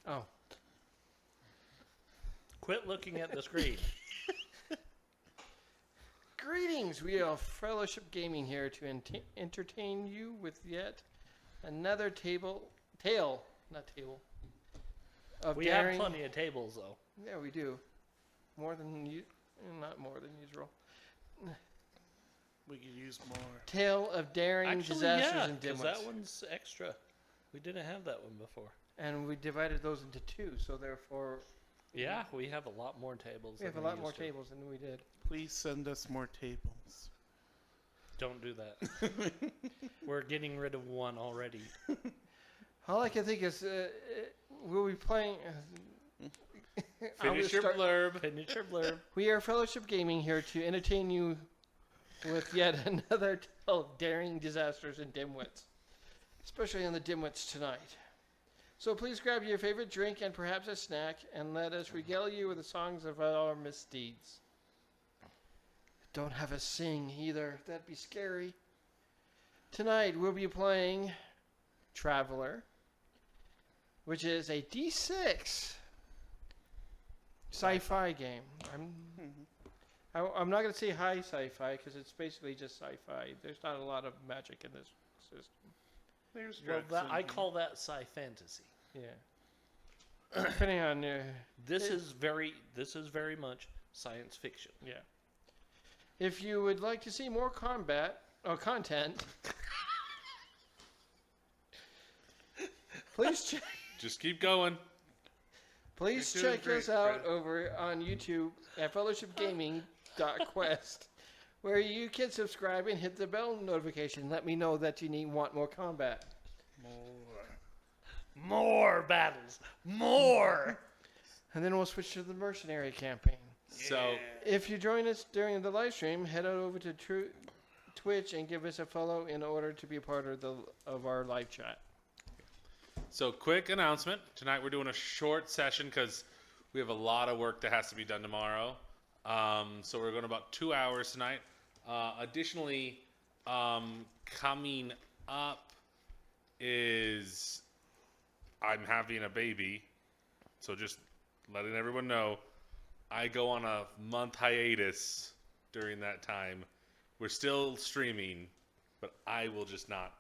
Oh. Quit looking at the screen. Greetings! We are Fellowship Gaming here to entertain you with yet another tale, of We daring. have plenty of tables, though. Yeah, we do. Not more than usual. We could use more. Tale of daring, Actually, disasters, yeah, and because dimwits. that one's extra. We didn't have that one before. And we divided those into two, so therefore Yeah, we have a lot more tables. we have a lot more tables than we did. Please send us more tables. Don't do that. We're getting rid of one already. All I can think is we'll be playing. Finish your blurb. Finish your blurb. We are Fellowship Gaming here to entertain you with yet another tale of daring, disasters, and dimwits. Especially on the dimwits tonight. So please grab your favorite drink and perhaps a snack, and let us regale you with the songs of our misdeeds. Don't have us sing either. That'd be scary. Tonight we'll be playing Traveler, which is a D6 sci-fi game. I'm not going to say high sci-fi because it's basically just sci-fi. There's not a lot of magic in this system. There's Well, drugs I in call that sci-fantasy. Yeah. Depending on This is very much science fiction. yeah. If you would like to see more content, please check. Just keep going. Please You're doing check great, us out Fred. over on YouTube at fellowshipgaming.quest, where you can subscribe and hit the bell notification. Let me know that you want more combat. More battles. More. And then we'll switch to the mercenary campaign. So, If you join us during the live stream, head on over to Twitch and give us a follow in order to be a part of our live chat. quick announcement. Tonight we're doing a short session because we have a lot of work that has to be done tomorrow. So we're going about 2 hours tonight. Additionally, coming up is I'm having a baby. So just letting everyone know, I go on a month hiatus during that time. We're still streaming, but I will just not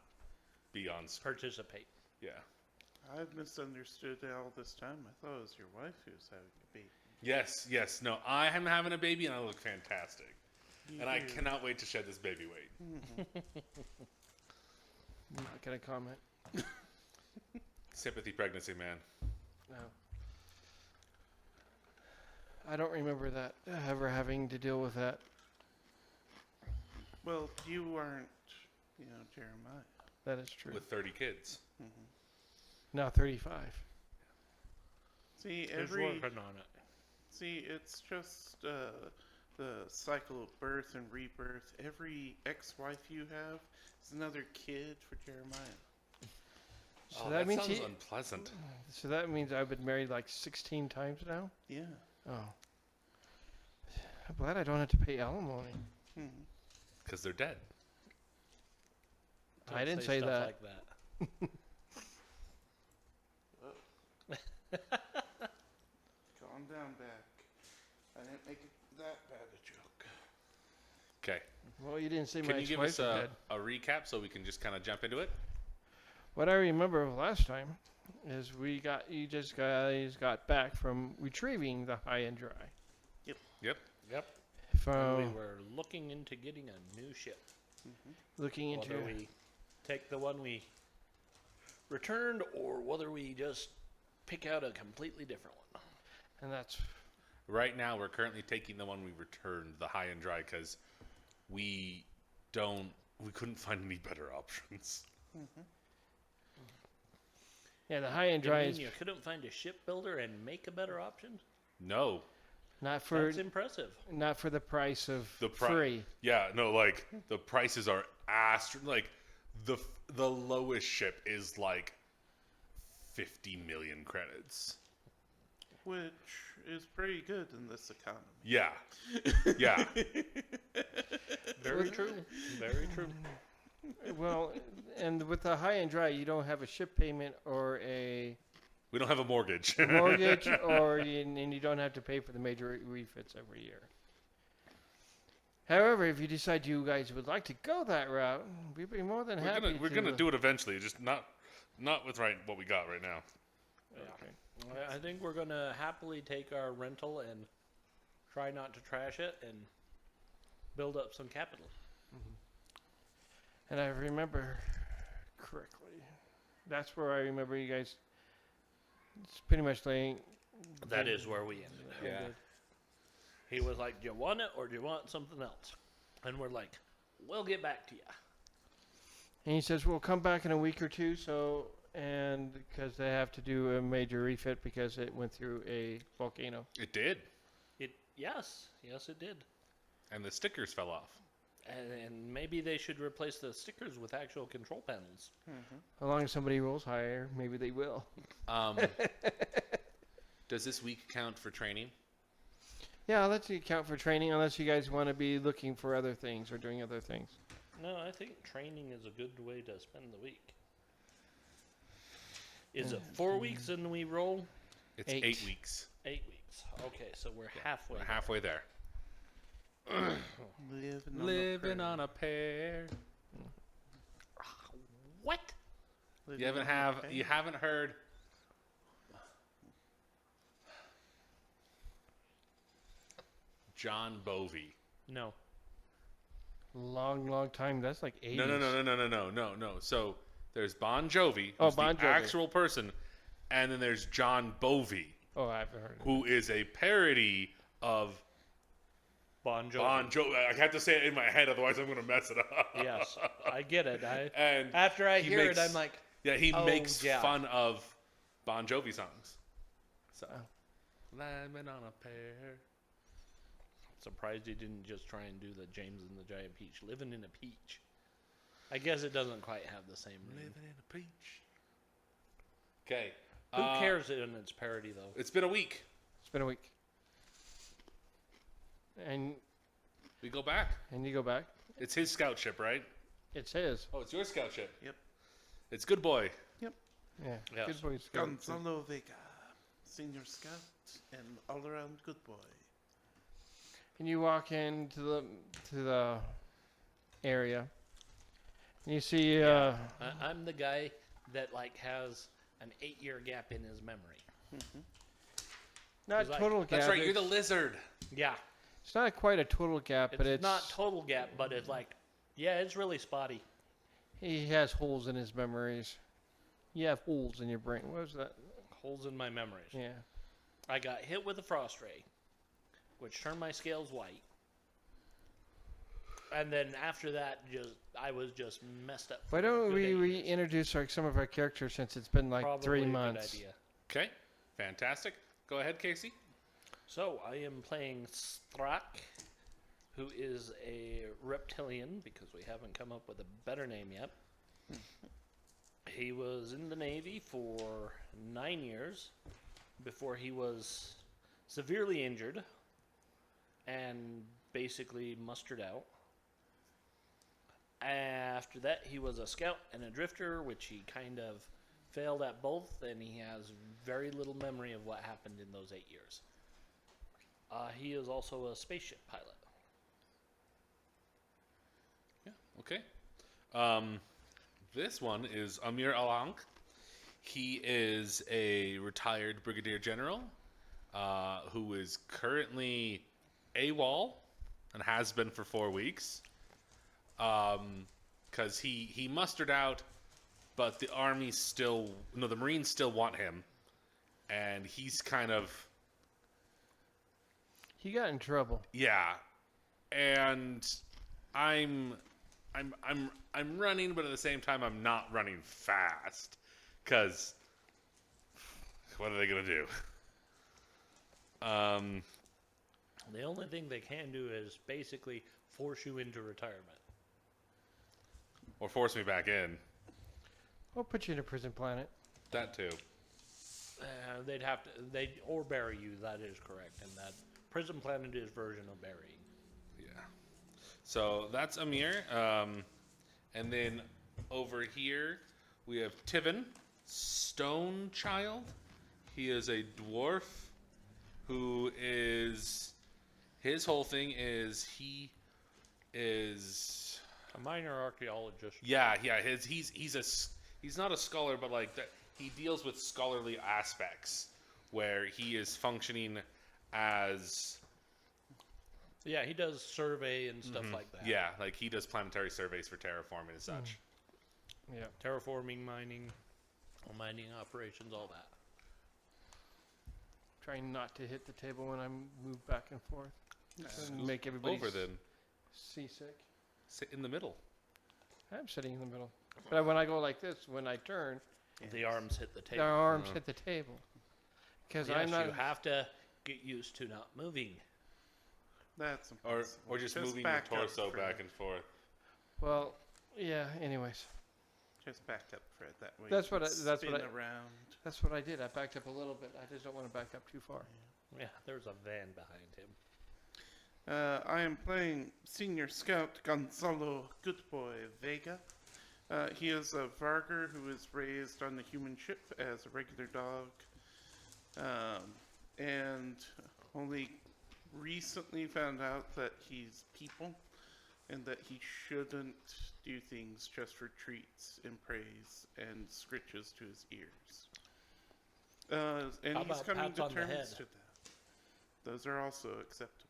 be on screen. Participate. Yeah. I've misunderstood it all this time. I thought it was your wife who was having a baby. Yes. No, I am having a baby and I look fantastic. You And I do. cannot wait to shed this baby weight. I'm not going to comment. Sympathy pregnancy, man. No. I don't remember that ever having to deal with that. Well, you aren't, Jeremiah. That is true. With 30 kids. Now 35. See, Who's working on it? it's just the cycle of birth and rebirth. Every ex-wife you have is another kid for Jeremiah. So Oh, that that means sounds unpleasant. So that means I've been married like 16 times now? Yeah. Oh. I'm glad I don't have to pay alimony. Because they're dead. I didn't say stuff that. like that. Calm down, back. I didn't make it that bad a joke. Okay. Well, you didn't say my Can you give us ex-wife is a dead. recap so we can just kind of jump into it? What I remember of last time is you just guys got back from retrieving the high and dry. Yep. Yep. From We were looking into getting a new ship. looking into Whether we take the one we returned or whether we just pick out a completely different one. and that's Right now, we're currently taking the one we returned, the high and dry, because we couldn't find any better options. yeah, the high and You dry mean is you couldn't find a shipbuilder and make a better option? No. not for That's impressive. the price of The free. Yeah, no, the prices are the lowest ship is like 50 million credits. Which is pretty good in this economy. Yeah. Yeah. Very true. Very true. Well, and with the high and dry, you don't have a ship payment or a We don't have a mortgage. mortgage, and you don't have to pay for the major refits every year. However, if you decide you guys would like to go that route, we'd be more than happy We're gonna do it eventually, just not with what we got right now. Okay. I think we're going to happily take our rental and try not to trash it and build up some capital. And I remember correctly, that's where I remember you guys. It's pretty much laying. That is where we ended up. Yeah. He was like, do you want it or do you want something else? And we're like, we'll get back to you. And he says, we'll come back in a week or two, and because they have to do a major refit because it went through a volcano. It did, Yes, it did. and the stickers fell off. And maybe they should replace the stickers with actual control panels. As long as somebody rolls higher, maybe they will. Does this week count for training? Yeah, I'll let you count for training unless you guys want to be looking for other things or doing other things. No, I think training is a good way to spend the week. Is it 4 weeks and we roll? It's 8. 8 weeks. 8 weeks. Okay, so we're halfway. We're halfway there. Living on a pear. What? You haven't heard John Bovey. No. Long time. That's like 80s. No. So there's Bon Jovi, Oh, who's Bon the Jovi. actual person, and then there's John Bovey, Oh, I haven't heard of it. who is a parody of Bon Jovi. Bon Jovi. I have to say it in my head, otherwise I'm going to mess it up. Yes, I get it. And After I he hear makes- it, I'm like, yeah, he Oh, makes yeah. fun of Bon Jovi songs. So, living on a pear. surprised he didn't just try and do the James and the Giant Peach. Living in a peach. I guess it doesn't quite have the same ring. Living in a peach. Okay. Who cares in its parody, though? It's been a week. It's been a week. And We go back. you go back. It's his scout ship, right? It's his. Oh, it's your scout ship. Yep. It's Good Boy. Yeah. Yes. Good boys. Gonzalo Vega, Senior Scout, and all-around good boy. And you walk into the area, and you see I'm the guy that has an 8-year gap in his memory. not he's like- total gap. That's right. You're the it's- lizard. Yeah, It's not quite a total gap, but it's not total gap, but it's it's really spotty. he has holes in his memories. You have holes in your brain. What was that? Holes in my memories. Yeah. I got hit with a frost ray, which turned my scales white. And then after that, I was just messed up. Why for a don't good we 8 years. reintroduce some of our characters since it's been like Probably 3 a good months? idea. Okay. Fantastic. Go ahead, Casey. So I am playing Strak, who is a reptilian because we haven't come up with a better name yet. He was in the Navy for 9 years before he was severely injured and basically mustered out. After that, he was a scout and a drifter, which he kind of failed at both, and he has very little memory of what happened in those 8 years. He is also a spaceship pilot. Yeah. Okay. This one is Amir Alank. He is a retired brigadier general who is currently AWOL and has been for 4 weeks. Because he mustered out, but the the Marines still want him, and he's kind of He got in trouble. yeah, and I'm running, but at the same time I'm not running fast, because what are they gonna do? The only thing they can do is basically force you into retirement. Or force me back in. We'll put you in a prison planet. That too. They'd have to, or bury you. That is correct, and that prison planet is version of burying. Yeah. So that's Amir. And then over here we have Tivin, Stone Child. He is a dwarf who is. His whole thing is he is. A minor archaeologist. Yeah. He's not a scholar, but like that he deals with scholarly aspects where he is functioning as. Yeah, he does survey and stuff like that. Yeah, like he does planetary surveys for terraforming and such. Yeah. Terraforming, mining operations, all that. Trying not to hit the table when I move back and forth. And make everybody Over then. seasick. Sit in the middle. I'm sitting in the middle. But when I go like this, when I turn, The arms hit the table. their arms hit the table. Because Yes, I'm not. you have to get used to not moving. That's Or impossible. just moving your back up, torso Fred. back and forth. Well, yeah. Anyways, Just back up, Fred. That way. That's you what can I- that's what spin I- around. that's what I did. I backed up a little bit. I just don't want to back up too far. Yeah, there's a van behind him. I am playing Senior Scout Gonzalo Goodboy Vega. He is a Varger who was raised on the human ship as a regular dog, and only recently found out that he's people and that he shouldn't do things just for treats and praise and scritches to his ears. And How he's about coming pats on to the terms head? to that. Those are also acceptable.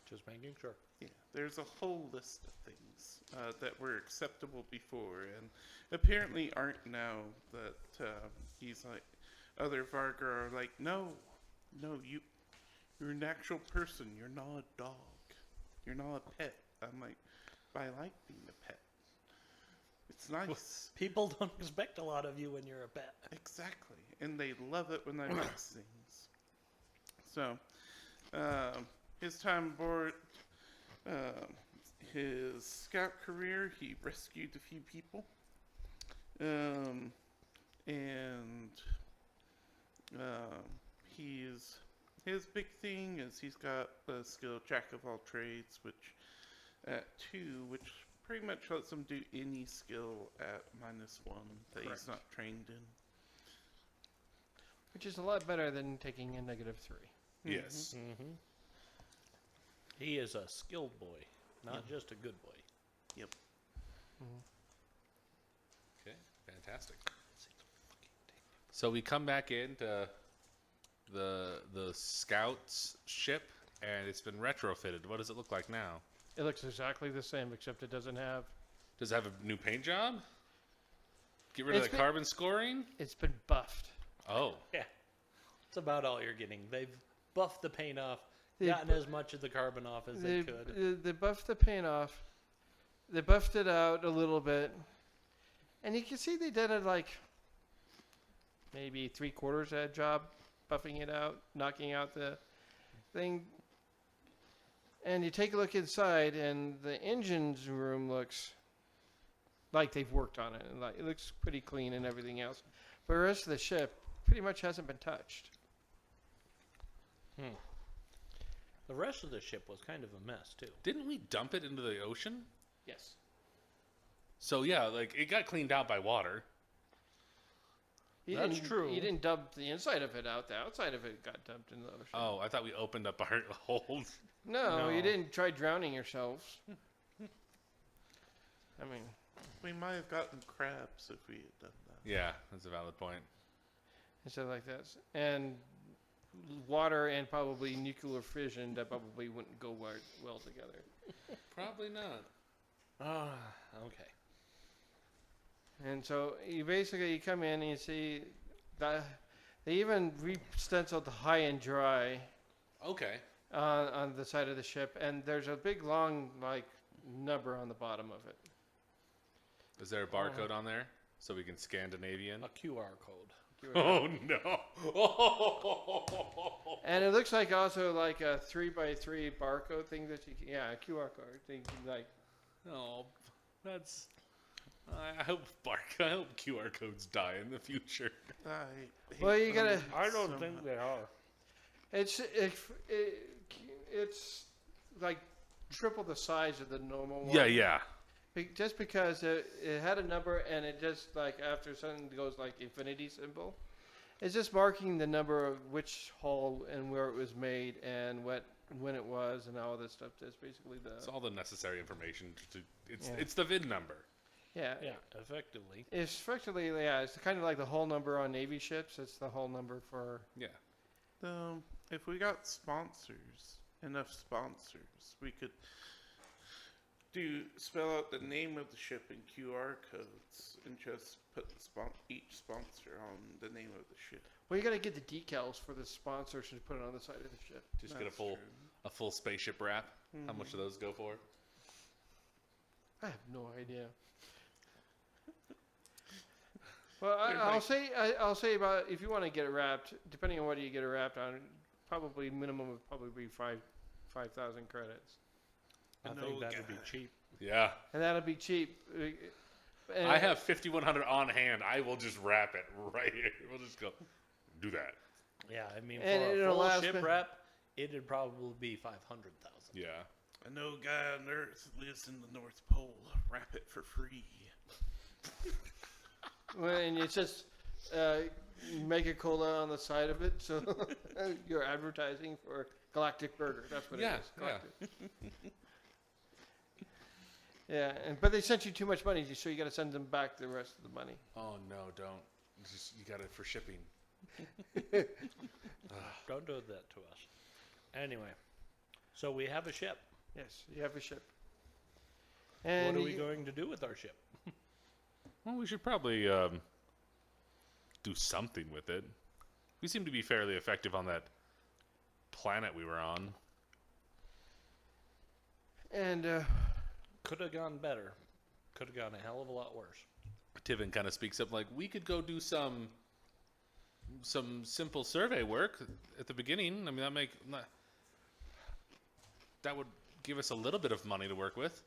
Just making sure. Yeah, there's a whole list of things that were acceptable before and apparently aren't now. That he's like, other Varga are like, no, you're an actual person. You're not a dog. You're not a pet. I'm like, but I like being a pet. It's nice. People don't expect a lot of you when you're a pet. Exactly, and they love it when I fix things. So, his time aboard, his scout career, he rescued a few people, and his big thing is he's got a skill jack of all trades, which at 2, which pretty much lets him do any skill at -1 that he's Correct. not trained in. Which is a lot better than taking a -3. Yes. Mm-hmm. He is a skilled boy, not just a good boy. Yep. Okay, fantastic. So we come back into the scout's ship, and it's been retrofitted. What does it look like now? It looks exactly the same, except it doesn't have. Does it have a new paint job? Get rid of It's the been- carbon scoring? It's been buffed. Oh, Yeah, it's about all you're getting. They've buffed the paint off, They gotten bu- as much of the carbon off as they could. They buffed the paint off. They buffed it out a little bit, and you can see they did it like maybe 3/4 of that job, buffing it out, knocking out the thing. And you take a look inside, and the engine's room looks like they've worked on it, and like it looks pretty clean and everything else. But the rest of the ship pretty much hasn't been touched. The rest of the ship was kind of a mess too. didn't we dump it into the ocean? Yes. So yeah, like it got cleaned out by water. That's true. You didn't dump the inside of it out. The outside of it got dumped in the ocean. Oh, I thought we opened up our hold. No, No. you didn't try drowning yourselves. I mean, We might have gotten crabs if we had done that. Yeah, that's a valid point. and stuff like that. And water and probably nuclear fission that probably wouldn't go well together. Probably not. Okay. And so you come in and you see that they even re-stenciled the high and dry Okay. on the side of the ship, and there's a big long like number on the bottom of it. Is there a barcode on there so we can Scandinavian? A QR code. Oh no! And it looks like also like a 3x3 barcode thing that you can, a QR code thing like. Oh, that's. I hope QR codes die in the future. I hate Well, you them gotta- I don't so think much. they are. It's like triple the size of the normal one. Yeah. Just because it had a number and it just like after something goes like infinity symbol, It's just marking the number of which hull and where it was made and when it was and all this stuff. That's basically It's all the necessary information. Yeah. It's the VIN number. yeah. Yeah, effectively. It's effectively, yeah, it's kind of like the hull number on Navy ships. It's the hull number for. Yeah. If we got enough sponsors, we could spell out the name of the ship in QR codes and just put each sponsor on the name of the ship. Well, you got to get the decals for the sponsors and put it on the side of the ship. Just get a That's full true. a full spaceship wrap. How much do those go for? I have no idea. Well, They're I'll say about if you want to get it wrapped, depending on what you get it wrapped on, probably minimum would probably be 5,000 credits, I No think that would be guy. cheap. Yeah. and that'll be cheap. And I have 5,100 on hand. I will just wrap it right here. We'll just go do that. Yeah, I mean, And for a it'll full last ship me- wrap, it'd probably be 500,000. Yeah. I know a guy on Earth lives in the North Pole. Wrap it for free. and it's just make a cola on the side of it, so you're advertising for Galactic Burger. That's what Yeah, it is. yeah. Galactic. Yeah, but they sent you too much money, so you got to send them back the rest of the money. Oh no, don't. You got it for shipping. Don't do that to us. Anyway, so we have a ship. Yes, you have a ship. What And are we going to do with our ship? Well, we should probably do something with it. We seem to be fairly effective on that planet we were on. And Could have gone better. Could have gone a hell of a lot worse. Tivin kind of speaks up like, we could go do some simple survey work at the beginning. I mean, that would give us a little bit of money to work with.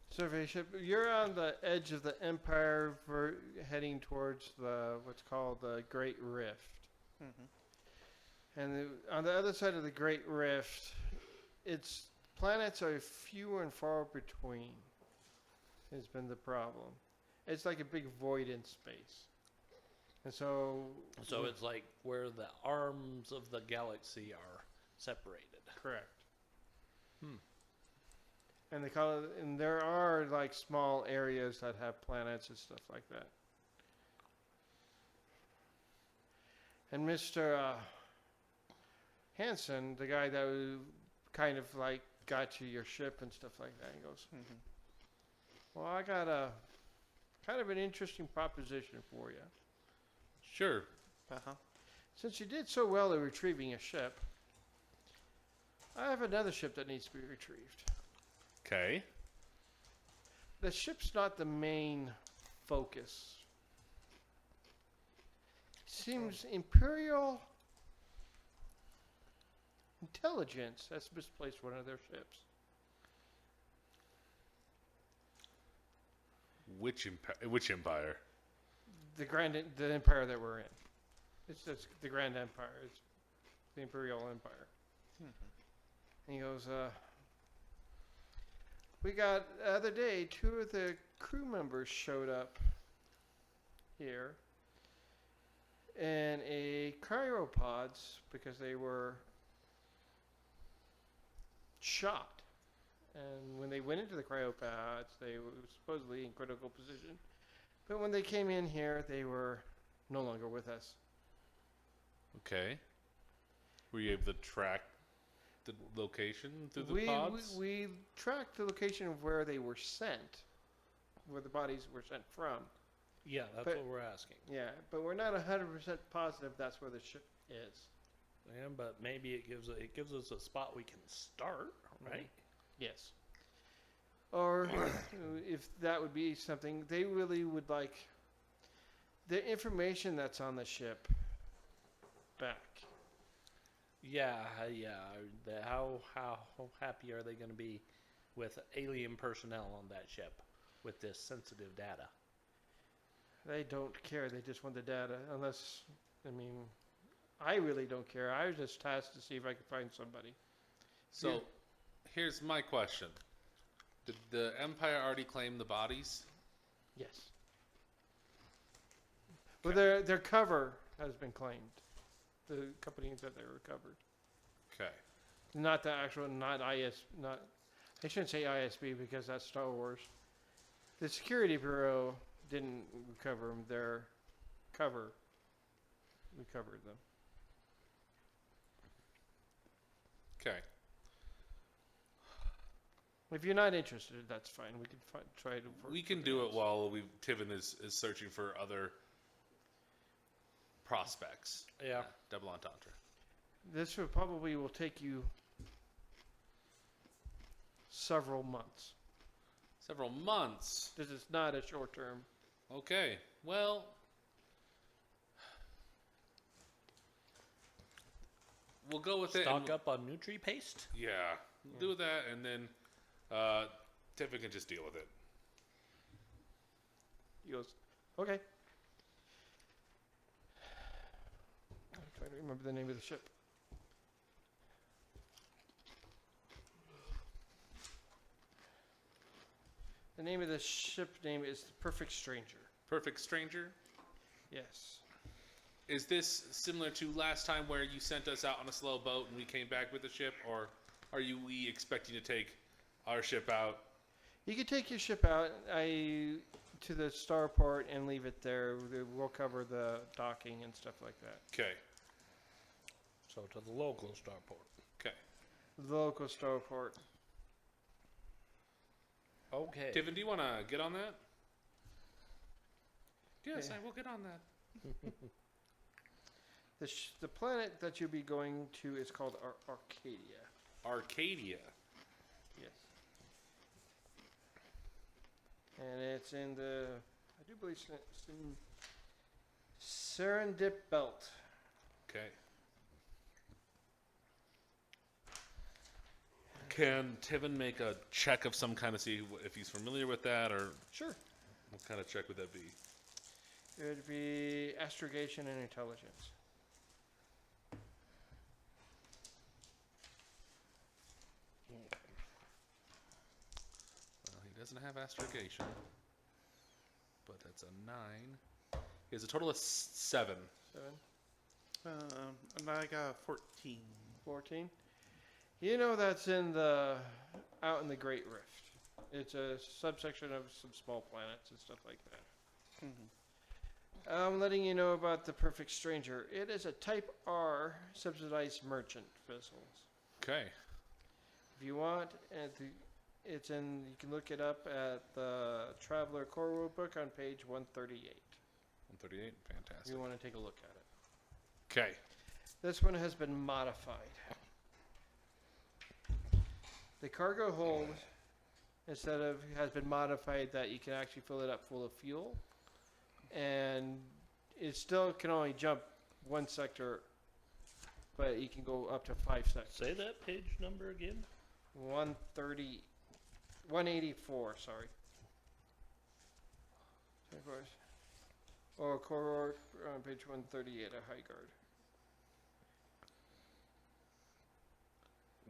survey ship, you're on the edge of the Empire, heading towards what's called the Great Rift. And on the other side of the Great Rift, its planets are few and far between. Has been the problem. It's like a big void in space. And so So it's like where the arms of the galaxy are separated. correct. And they call it, and there are like small areas that have planets and stuff like that. And Mr. Hansen, the guy that kind of like got you your ship and stuff like that, he goes, well, I got a kind of an interesting proposition for you. Sure. Since you did so well at retrieving a ship, I have another ship that needs to be retrieved. Okay. The ship's not the main focus. Seems Imperial intelligence has misplaced one of their ships. Which empire? The empire that we're in. It's just the Grand Empire. It's the Imperial Empire. And he goes, we got the other day, 2 of the crew members showed up here in a cryopods because they were shot. And when they went into the cryopods, they were supposedly in critical position. But when they came in here, they were no longer with us. Okay. Were you able to track the location through the pods? We tracked the location of where they were sent, where the bodies were sent from. Yeah, that's But- what we're asking. Yeah, but we're not 100% positive that's where the ship is. Yeah, but maybe it gives us a spot we can start, right? Yes. Or if that would be something, they really would like the information that's on the ship back. Yeah. How happy are they going to be with alien personnel on that ship with this sensitive data? They don't care. They just want the data. Unless, I mean, I really don't care. I was just tasked to see if I could find somebody. So, Yeah. here's my question. Did the Empire already claim the bodies? Yes. Well, their cover has been claimed. The company that they recovered. Okay. Not the actual, not IS, not, I shouldn't say ISB because that's Star Wars. The Security Bureau didn't recover them. Their cover recovered them. Okay. If you're not interested, that's fine. We can try to. We can do it while Tiven is searching for other prospects. Yeah. Double entendre. This will take you several months. Several months. This is not a short term. Okay. Well, we'll go with it. Stock up on Nutri paste. Yeah. We'll do that, and then Tiven can just deal with it. He goes, okay. I'm trying to remember the name of the ship. The name of the ship name is the Perfect Stranger. Perfect Stranger. Yes. Is this similar to last time where you sent us out on a slow boat and we came back with the ship, or are we expecting to take our ship out? You can take your ship out to the starport and leave it there. We'll cover the docking and stuff like that. Okay. So to the local starport. Okay. The local starport. Okay. Tiven, do you want to get on that? Yes, Yeah. I will get on that. The planet that you'll be going to is called Arcadia. Arcadia. Yes. And it's in I do believe it's in Serendip Belt. Okay. Can Tiven make a check of some kind to see if he's familiar with that, or Sure. what kind of check would that be? It would be astrogation and intelligence. Well, he doesn't have astrogation, but that's a 9. He has a total of 7. 7, And I got 14. 14. You know that's out in the Great Rift. It's a subsection of some small planets and stuff like that. Mm-hmm. I'm letting you know about the Perfect Stranger. It is a Type R subsidized merchant vessel. Okay. If you want, it's in. You can look it up at the Traveler Core Rule Book on page 138. 138. If Fantastic. you want to take a look at it. Okay. This one has been modified. The cargo hold has been modified that you can actually fill it up full of fuel, and it still can only jump one sector, but you can go up to 5 sectors. Say that page number again. 184, sorry. Of course. Or core on page 138 at High Guard.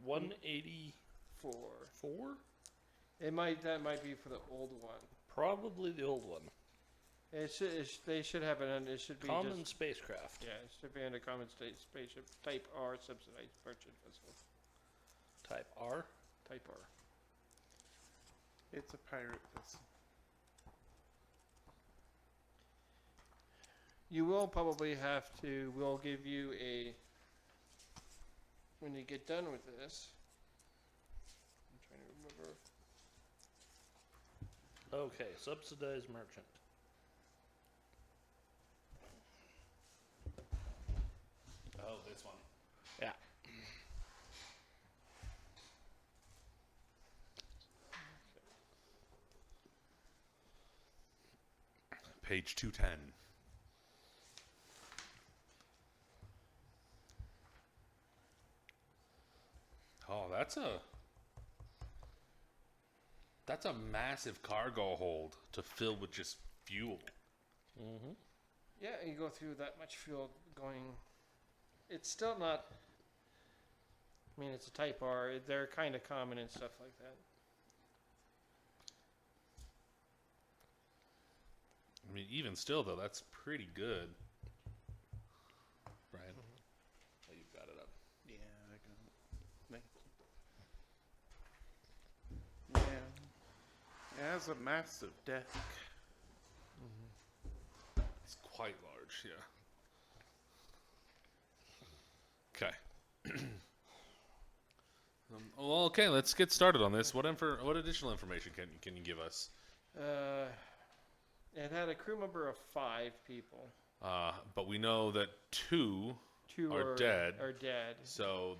184. 4. That might be for the old one. Probably the old one. They should have it under. It should be Common just, spacecraft. yeah. It should be under common state spaceship Type R subsidized merchant vessel. Type R. Type R. It's a pirate vessel. You will probably have to. We'll give you a. When you get done with this. I'm trying to remember. Okay, subsidized merchant. Oh, this one. Yeah. Page 210. Oh, that's a massive cargo hold to fill with just fuel. Mm-hmm. Yeah, you go through that much fuel going. It's still not. I mean, it's a Type R. They're kind of common and stuff like that. I mean, even still, though, that's pretty good. Brian? Oh, you've got it up. Yeah, I got it. Thank you. Yeah. It has a massive deck. It's quite large, yeah. Okay. Well, okay, let's get started on this. What additional information can you give us? It had a crew member of 5 people. But we know that 2 2 are dead. Are dead. So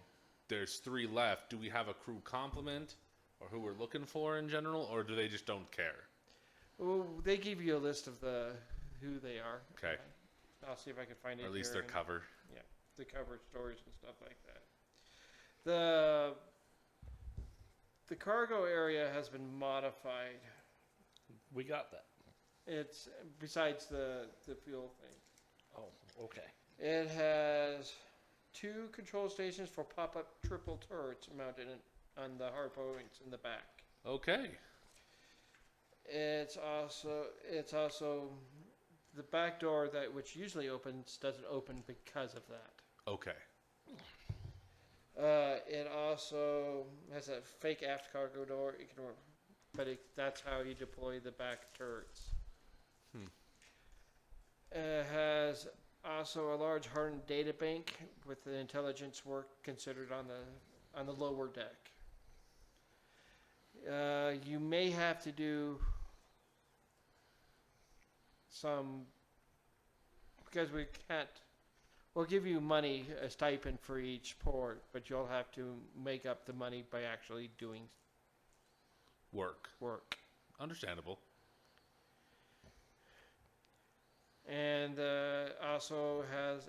there's 3 left. Do we have a crew complement, or who we're looking for in general, or do they just don't care? Well, they give you a list of who they are. Okay. I'll see if I can find it. Or at least here their cover. Yeah, the cover stories and stuff like that. The cargo area has been modified. We got that. It's besides the fuel thing. Oh, okay. It has 2 control stations for pop-up triple turrets mounted on the hard points in the back. Okay. It's also the back door which usually opens doesn't open because of that. Okay. It also has a fake aft cargo door. That's how you deploy the back turrets. It has also a large hardened data bank with the intelligence work considered on the lower deck. You may have to do some, because we can't. We'll give you money, a stipend for each port, but you'll have to make up the money by actually doing Work. Understandable. And also has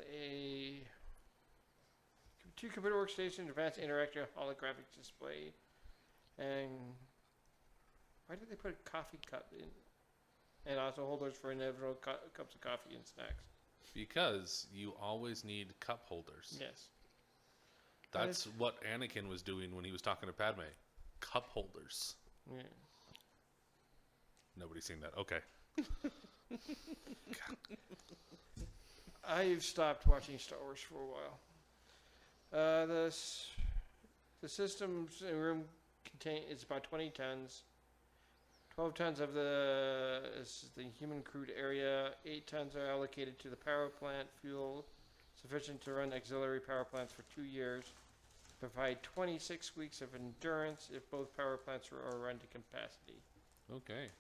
2 computer workstations, advanced interactive holographic display, and why did they put a coffee cup in? And also holders for inevitable cups of coffee and snacks. Because you always need cup holders. Yes. That's what Anakin was doing when he was talking to Padme. Cup holders. Yeah. Nobody's seen that. Okay. I've stopped watching Star Wars for a while. The system's room is about 20 tons. 12 tons of is the human crewed area. 8 tons are allocated to the power plant fuel, sufficient to run auxiliary power plants for 2 years. Provide 26 weeks of endurance if both power plants are run to capacity. Okay.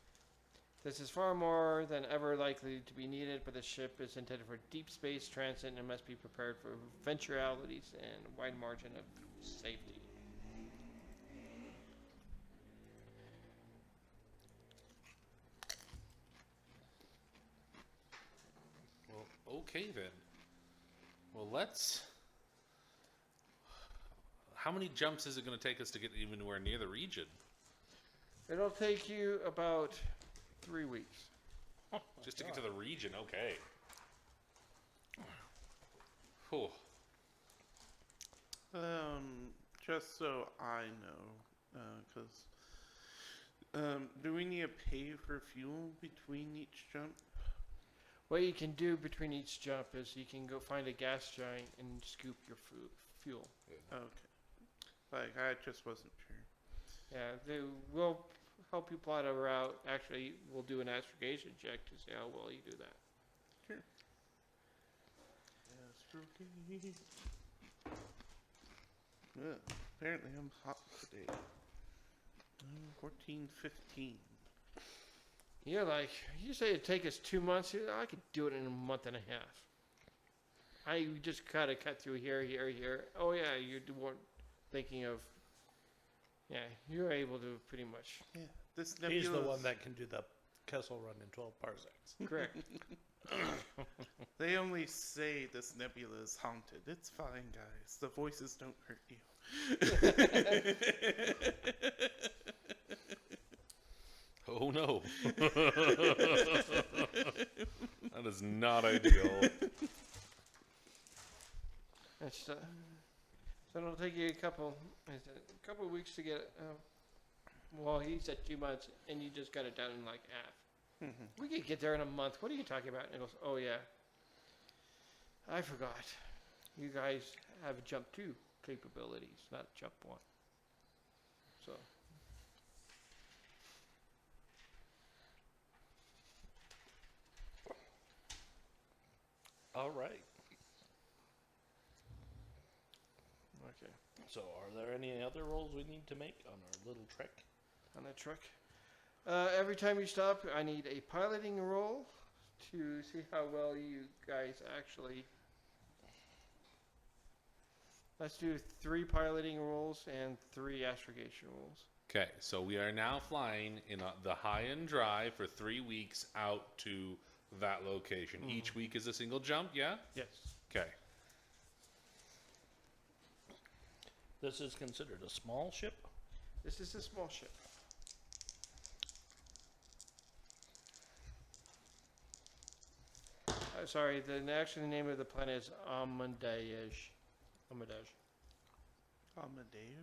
This is far more than ever likely to be needed, but the ship is intended for deep space transit and must be prepared for eventualities and a wide margin of safety. Well, okay then. Well, let's... How many jumps is it going to take us to get anywhere near the region? It'll take you about 3 weeks. Just to get to the region, okay. Cool. Just so I know, because do we need to pay for fuel between each jump? What you can do between each jump is you can go find a gas giant and scoop your fuel. Okay. Like, I just wasn't sure. Yeah, they will help you plot a route. Actually, we'll do an astrogation check to see how well you do that. Sure. Astrogate. Apparently I'm hot today. 14, 15. You're like, you say it'd take us 2 months. I could do it in a month and a half. I just gotta cut through here. Oh yeah, you weren't thinking of. Yeah, you're able to pretty much. Yeah, this He's nebula. the one that can do the Kessel run in 12 parsecs. Correct. They only say this nebula is haunted. It's fine, guys. The voices don't hurt you. Oh no. That is not ideal. It's, so it'll take you a couple of weeks to get. Well, he said 2 months, and you just got it done in like half. We could get there in a month. What are you talking about? And it goes, oh, yeah. I forgot. You guys have a jump 2 capabilities, not jump 1. So, All right. okay. So, are there any other rolls we need to make on our little trek? On that truck. Every time you stop, I need a piloting roll to see how well you guys actually. Let's do 3 piloting rolls and 3 astrogation rolls. Okay, so we are now flying in the high and dry for 3 weeks out to that location. Each week is a single jump, yeah? Yes. Okay. This is considered a small ship. This is a small ship. Sorry, actually the name of the planet is Amadej. Amadeus. Amadej.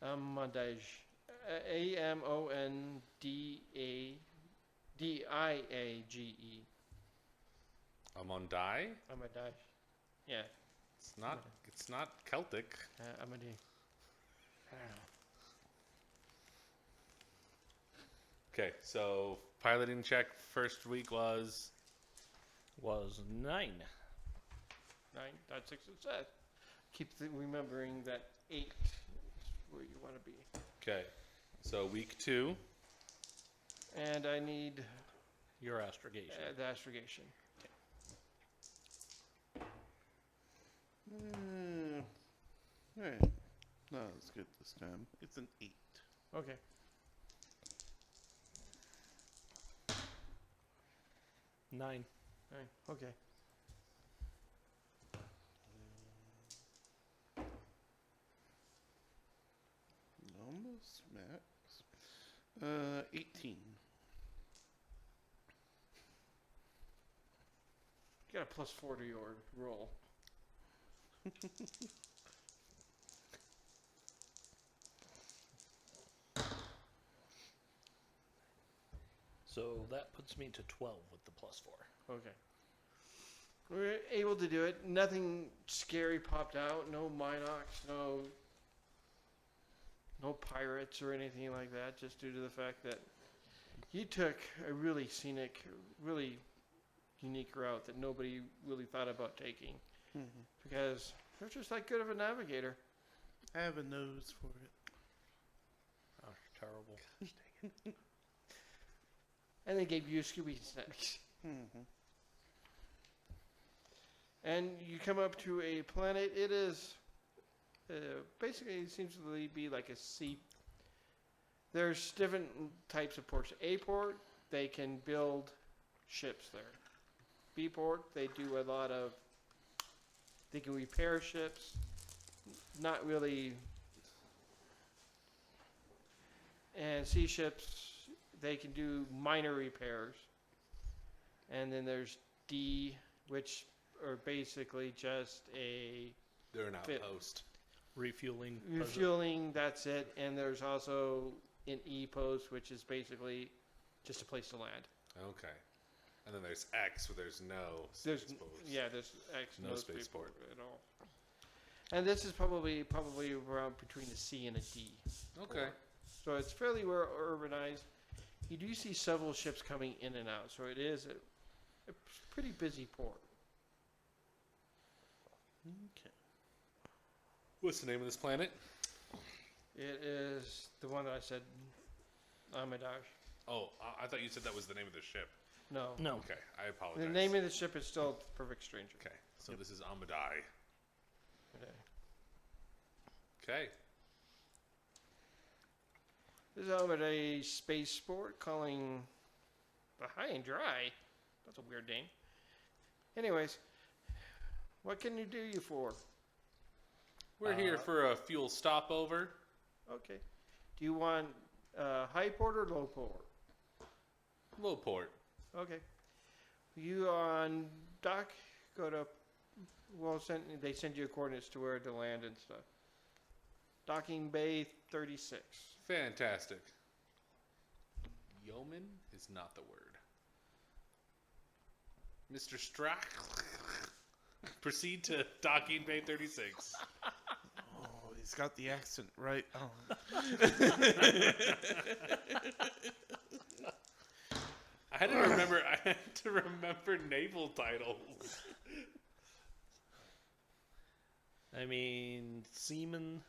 Amondiage. Amondai? Amadej. Yeah. It's not Celtic. Amadej. I don't know. Okay, so piloting check first week was 9. 9, not 6 success. Keep remembering that 8 is where you want to be. okay. So week 2. And I need Your astrogation. the astrogation. Right. No, it's good this time. It's an 8. Okay. Nine. 9. Okay. Almost max. 18. You got a +4 to your roll. So that puts me to 12 with the +4. Okay. We were able to do it. Nothing scary popped out. No Minox. No pirates or anything like that. Just due to the fact that you took a really scenic, really unique route that nobody really thought about taking because they're just that good of a navigator. I have a nose for it. Oh, terrible. And they gave you Scooby snacks. And you come up to a planet. It is basically it seems to be like a sea. There's different types of ports. A port, they can build ships there. B port, they do a lot of. They can repair ships. Not really. And C ships, they can do minor repairs. And then there's D, which are basically just they're an Fit. outpost. Refueling. refueling, that's it. And there's also an E post, which is basically just a place to land. Okay. And then there's X where there's no There's spaceport. there's actually No no spaceport. at all. And this is probably around between a C and a D. Okay. So it's fairly urbanized. You do see several ships coming in and out, so it is a pretty busy port. Okay. What's the name of this planet? It is the one that I said, Amadaj. Oh, I thought you said that was the name of the ship. No. No. Okay, I apologize. The name of the ship is still Perfect Stranger. Okay, so this is Amadai. Okay. Okay. This is a spaceport calling the High and Dry. That's a weird name. Anyways, what can you do you for? We're here for a fuel stopover. Okay. Do you want high port or low port? Low port. Okay. You on dock, go to, they send you coordinates to where to land and stuff. Docking Bay 36. Fantastic. Yeoman is not the word. Mr. Strack, proceed to docking bay 36. Oh, he's got the accent right. Oh. I had to remember naval titles. I mean, seaman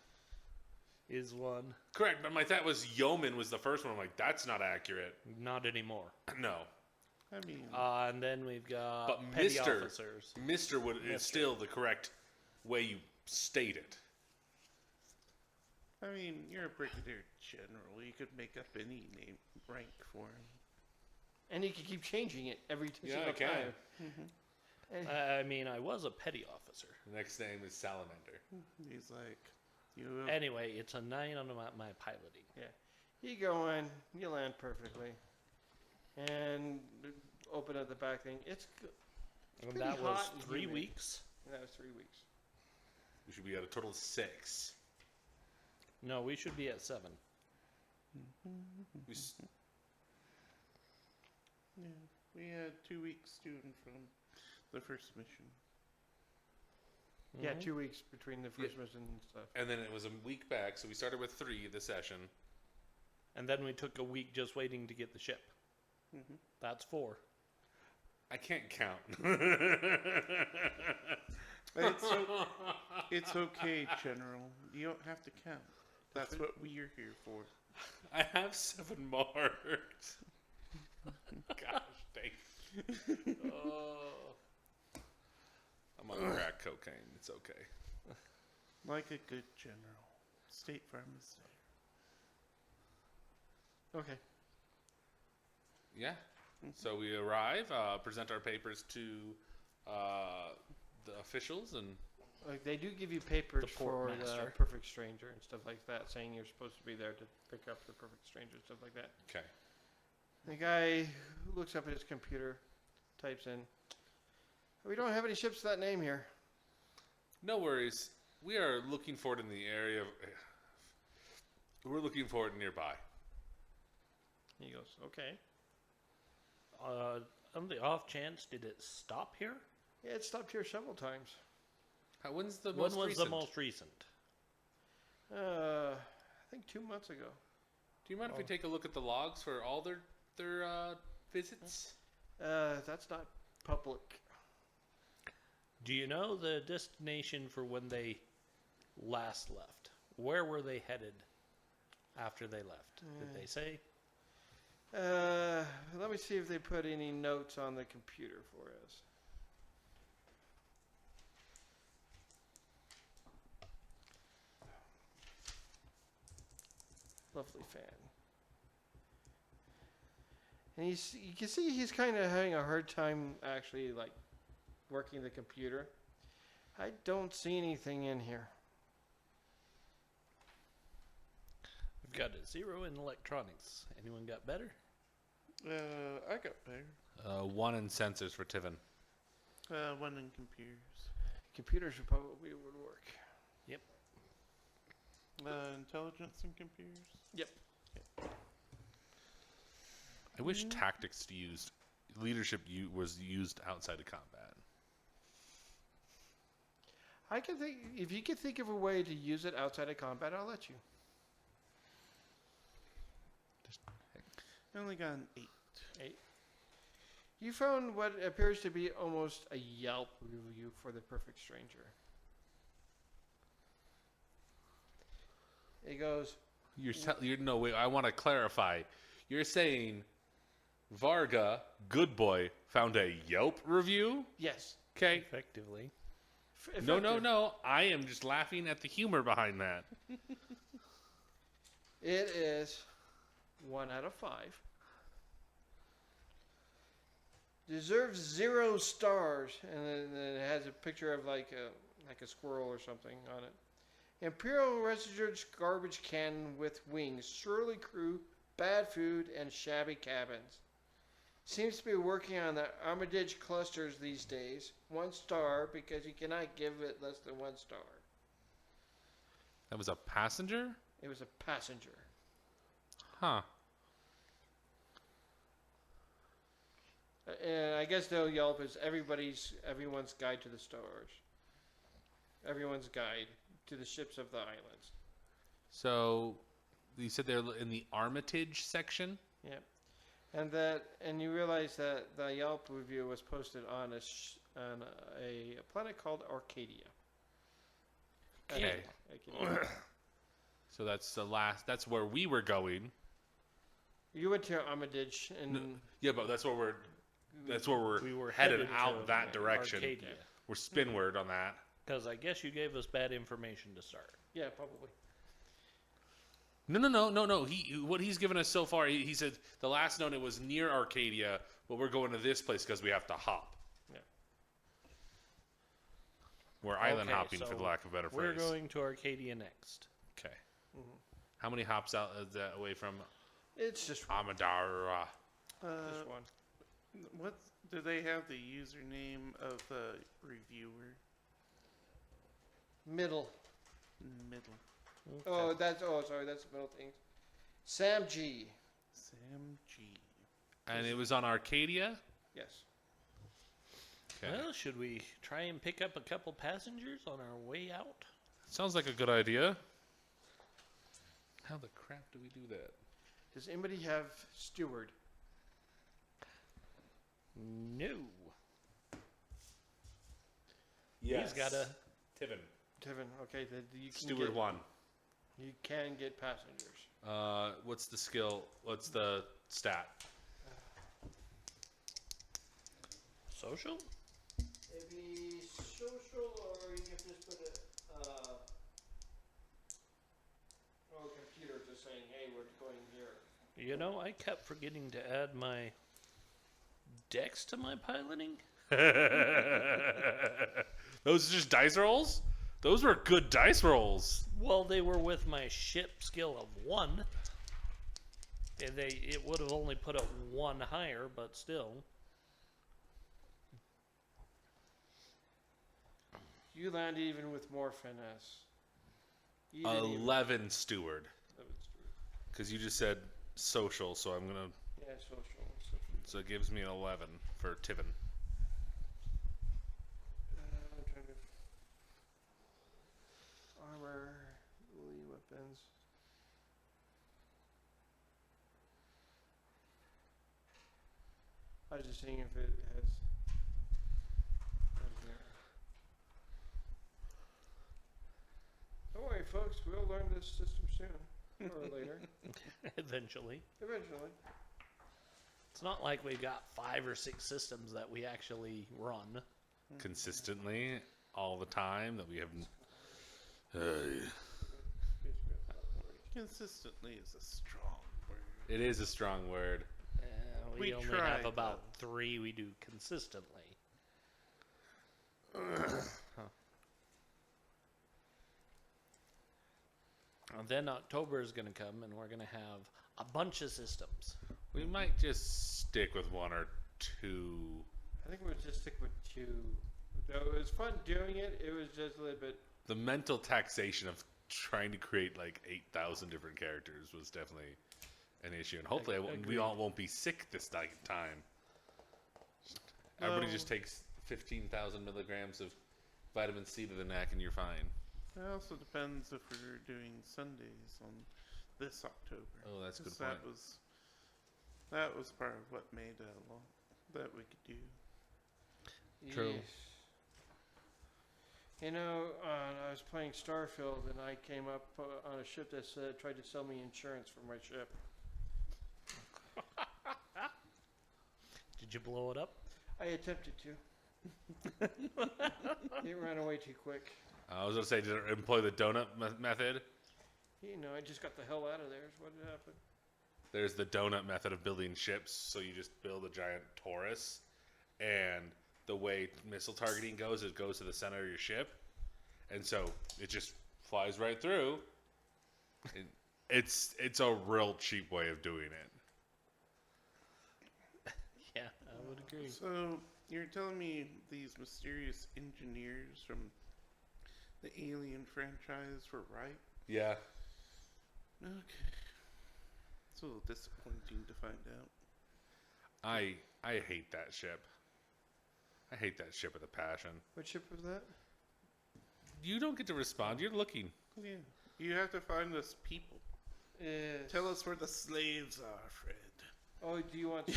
is one. Correct, but my thought was yeoman was the first one. I'm like, that's not accurate. Not anymore. No. I mean, And then we've got But petty Mr. officers. Mr. is Mister. still the correct way you state it. I mean, you're a brigadier general. You could make up any name rank for him. And you can keep changing it every Yeah, single I can. time. And I mean, I was a petty officer. The next name is Salamander. He's like, you. Anyway, it's a 9 on my piloting. you go in, you land perfectly, and open up the back thing. It's good. And pretty that was hot and 3 humid. weeks. That was 3 weeks. We should be at a total of 6. No, we should be at 7. We s- Yeah, we had 2 weeks student from the first mission. Yeah, Mhm. 2 weeks between the first mission and stuff. and then it was a week back, so we started with 3 this session. And then we took a week just waiting to get the ship. Mhm. That's 4. I can't count. It's okay, General. You don't have to count. That's what we're here for. I have 7 more. Gosh dang. Oh. I'm on crack cocaine. It's okay. Like a good general. State Farm is there. Okay. Yeah. So we arrive, present our papers to the officials, and Like they do give you papers The port for the master. perfect stranger and stuff like that, saying you're supposed to be there to pick up the perfect stranger and stuff like that. okay. The guy looks up at his computer, types in, "We don't have any ships with that name here." No worries. We are looking for it in the area. We're looking for it nearby. He goes, "Okay." On the off chance, did it stop here? Yeah, it stopped here several times. When's the When most was recent? the most recent? I think 2 months ago. Do you mind if we take a look at the logs for all their visits? That's not public. Do you know the destination for when they last left? Where were they headed after they left? Did they say? Let me see if they put any notes on the computer for us. Lovely fan. And you can see he's kind of having a hard time actually like working the computer. I don't see anything in here. We've got a 0 in electronics. Anyone got better? I got better. 1 in sensors for Tiven. 1 in computers. Computers would probably would work. Intelligence and computers. Yep. I wish tactics leadership was used outside of combat. I can think if you can think of a way to use it outside of combat, I'll let you. I only got an 8. You found what appears to be almost a Yelp review for the perfect stranger. It goes, You're no wait. I want to clarify. You're saying Varga, good boy, found a Yelp review? yes. Okay. Effectively. No. I am just laughing at the humor behind that. It is 1 out of 5. Deserves 0 stars, and then it has a picture of like a squirrel or something on it. Imperial registered garbage can with wings, surly crew, bad food, and shabby cabins. Seems to be working on the Armitage clusters these days. 1 star because you cannot give it less than 1 star. That was a passenger? It was a passenger. Huh. And I guess the Yelp is everyone's guide to the stores. Everyone's guide to the ships of the islands. So you said they're in the Armitage section? Yep. And you realize that the Yelp review was posted on a planet called Arcadia. Okay. So that's where we were going. You went to Armitage and Yeah, but that's where we're We were headed headed out to that direction. Arcadia. We're spinward on that. Because I guess you gave us bad information to start. yeah, probably. No. What he's given us so far, he said the last note it was near Arcadia, but we're going to this place because we have to hop. Yeah. We're island Okay, hopping, for so the lack of a better We're phrase. going to Arcadia next. Okay. How many hops out is that away from It's just one. Amadara? Just one. What do they have the username of the reviewer? Middle. Middle. That's the middle thing. Sam G. Sam G. And it was on Arcadia? Yes. Okay. Well, should we try and pick up a couple passengers on our way out? Sounds like a good idea. How the crap do we do that? Does anybody have steward? No. Yes. He's got a... Tiven. Tiven. Okay, you can Steward get, 1. You can get passengers. What's the skill? What's the stat? Social? It'd be social, or you can just put computer just saying, hey, we're going here. You know, I kept forgetting to add my dex to my piloting. Those are just dice rolls? Those were good dice rolls. Well, they were with my ship skill of 1. And it would have only put it 1 higher, but still. You land even with more finesse. You didn't even- 11 steward. That was true. Because you just said social, so I'm going to... Yeah, social. So it gives me an 11 for Tiven. I'm trying to... Armor, melee weapons. I was just seeing if it has... in here. Don't worry, folks. We'll learn this system soon. Or later. Eventually. Eventually. It's not like we've got 5 or 6 systems that we actually run. Consistently, all the time, that we have... Consistently is a strong word. It is a strong word. We We only try, have about though. 3 we do consistently. And then October is going to come, and we're going to have a bunch of systems. We might just stick with 1 or 2. I think we'll just stick with 2. Though it was fun doing it, it was just a little bit... The mental taxation of trying to create like 8,000 different characters was definitely an issue. And hopefully we all won't be sick this time. Everybody No. just takes 15,000 milligrams of vitamin C to the neck and you're fine. It also depends if we're doing Sundays on this October. Oh, that's a good 'Cause point. That was part of what made that we could do. True. Yes. You know, I was playing Starfield, and I came up on a ship that tried to sell me insurance for my ship. Did you blow it up? I attempted to. It ran away too quick. I was going to say, did it employ the donut method? You know, I just got the hell out of there is what happened. There's the donut method of building ships. So you just build a giant Taurus, and the way missile targeting goes, it goes to the center of your ship, and so it just flies right through. It's a real cheap way of doing it. Yeah, I would agree. So you're telling me these mysterious engineers from the Alien franchise were right? Yeah. Okay. It's a little disappointing to find out. I hate that ship. I hate that ship with a passion. What ship was that? You don't get to respond. You're looking. Yeah. You have to find us people. Tell us where the slaves are, Fred. Oh, do you want?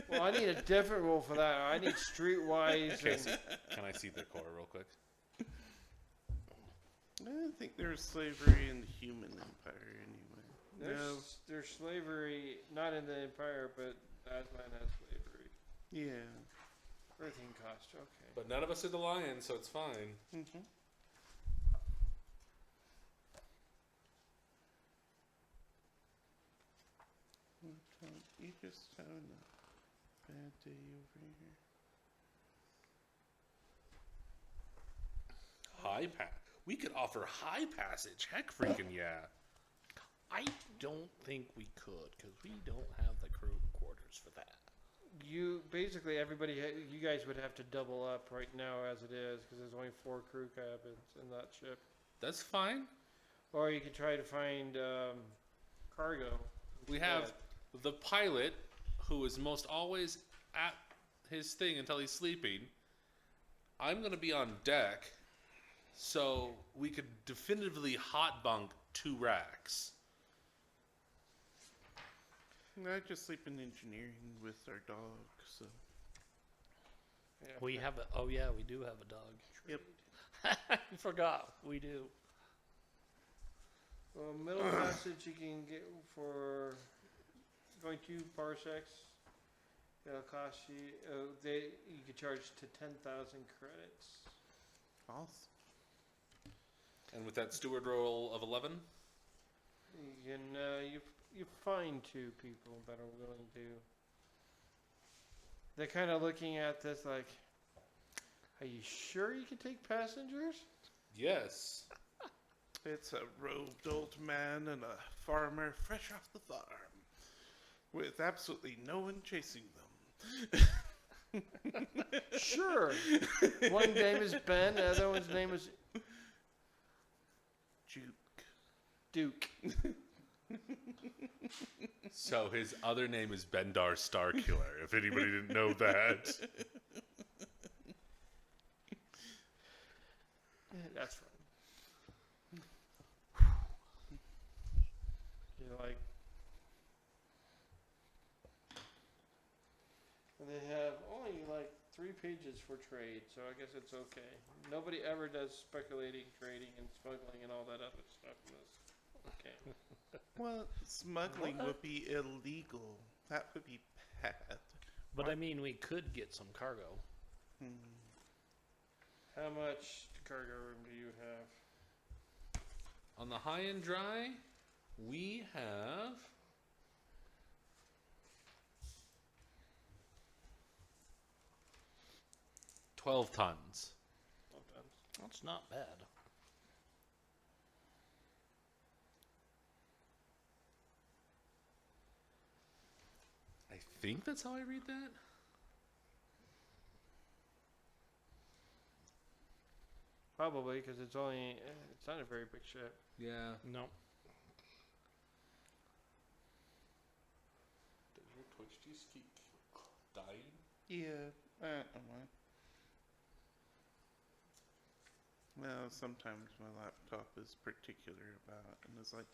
Well, I need a different rule for that. I need streetwise. Casey, can I see the core real quick? I think there's slavery in the human empire anyway. There's slavery, not in the empire, but Aslan has slavery. Yeah. Everything cost. Okay. But none of us are the lion, so it's fine. Mm-hmm. You just having a bad day over here. High pass. We could offer high passage. Heck, freaking yeah. I don't think we could because we don't have the crew quarters for that. You basically everybody. You guys would have to double up right now as it is because there's only 4 crew cabins in that ship. That's fine. Or you could try to find cargo. We have the pilot, who is most always at his thing until he's sleeping. I'm going to be on deck, so we could definitively hot bunk 2 racks. I just sleep in engineering with our dog, so. Yeah. We have a, oh yeah, we do have a dog. Yep. I forgot. We do. Well, middle passage you can get for going 2 parsecs. It'll cost you. You could charge to 10,000 credits. Awesome. And with that steward roll of 11? You can you find 2 people that are willing to. They're kind of looking at this like, are you sure you can take passengers? Yes. It's a robed old man and a farmer fresh off the farm, with absolutely no one chasing them. Sure. One name is Ben, the other one's name is Duke. So his other name is Bendar Starkiller, if anybody didn't know that. That's fun. You're like, and they have only like 3 pages for trade, so I guess it's okay. Nobody ever does speculating, trading, and smuggling and all that other stuff in this. Okay. Well, smuggling would be illegal. That would be bad. But I mean, we could get some cargo. How much cargo room do you have? On the high and dry, we have 12 tons. That's not bad. I think that's how I read that. Probably, because it's only, it's not a very big ship. Yeah. No. Does your Twitch just keep dying? Yeah, I don't know. Well, sometimes my laptop is particular about, and it's like,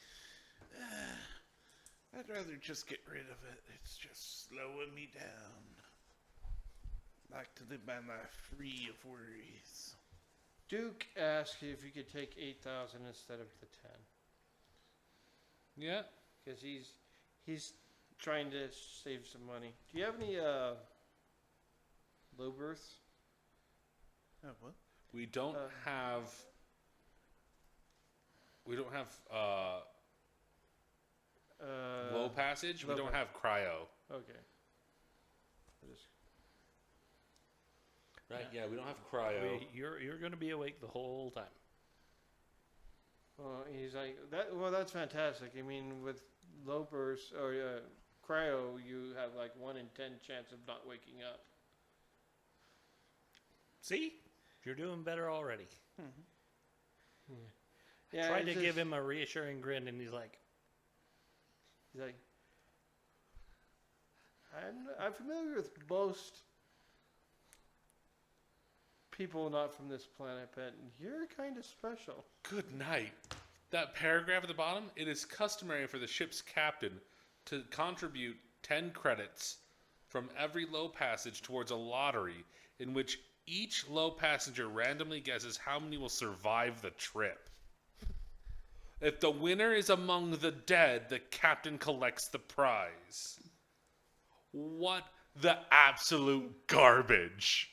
I'd rather just get rid of it. It's just slowing me down. Like to live my life free of worries. Duke asked if you could take 8,000 instead of the 10, Yeah. because he's trying to save some money. Do you have any low berths? Oh, what? We don't have. We don't have low passage. We low don't pa- have cryo. Okay. I just- Right? Yeah, we don't have cryo. You're going to be awake the whole time. Well, he's like that. Well, that's fantastic. I mean, with low burst or cryo, you have like 1 in 10 chance of not waking up. See? You're doing better already. Yeah, Tried to it's give just- him a reassuring grin, and he's like, He's like, I'm familiar with most people not from this planet, but you're kind of special. Good night. That paragraph at the bottom, it is customary for the ship's captain to contribute 10 credits from every low passage towards a lottery in which each low passenger randomly guesses how many will survive the trip. If the winner is among the dead, the captain collects the prize. What the absolute garbage.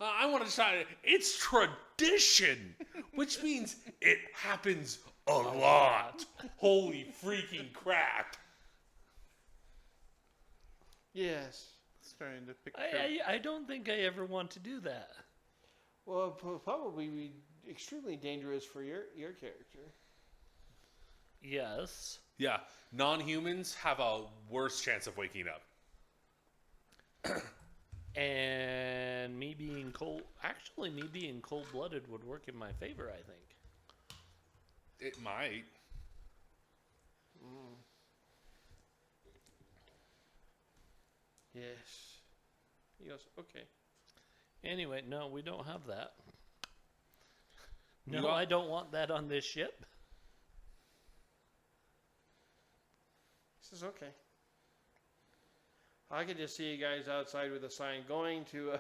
I want to decide, it's tradition, which means it happens a lot. Holy freaking crap. Yes. Starting to picture. I don't think I ever want to do that. Well, probably be extremely dangerous for your character. Yes. Yeah, non-humans have a worse chance of waking up. And me being cold-blooded would work in my favor, I think. It might. Yes. He goes, okay. Anyway, no, we don't have that. You No, got- I don't want that on this ship. He says, okay. I could just see you guys outside with a sign going to.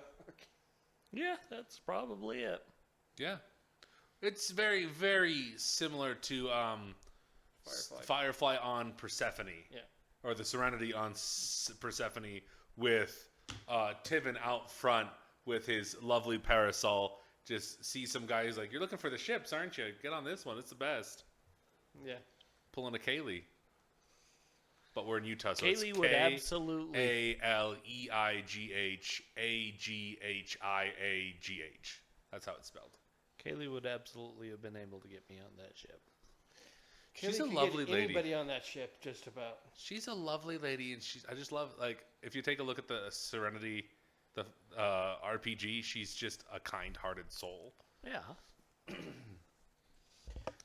Yeah, that's probably it. Yeah. It's very, very similar to Firefly on Persephone. Yeah. Or the Serenity on Persephone with Tiven out front with his lovely parasol. Just see some guy who's like, you're looking for the ships, aren't you? Get on this one. It's the best. Yeah. Pulling a Kaylee. But we're in Utah, so Kaylee it's would absolutely. Kaleighighgh. That's how it's spelled. Kaylee would absolutely have been able to get me on that ship. She's Kaylee a could lovely get lady. anybody on that ship, just about. She's a lovely lady, and I just love, like, if you take a look at the Serenity, the RPG, she's just a kind-hearted soul. Yeah.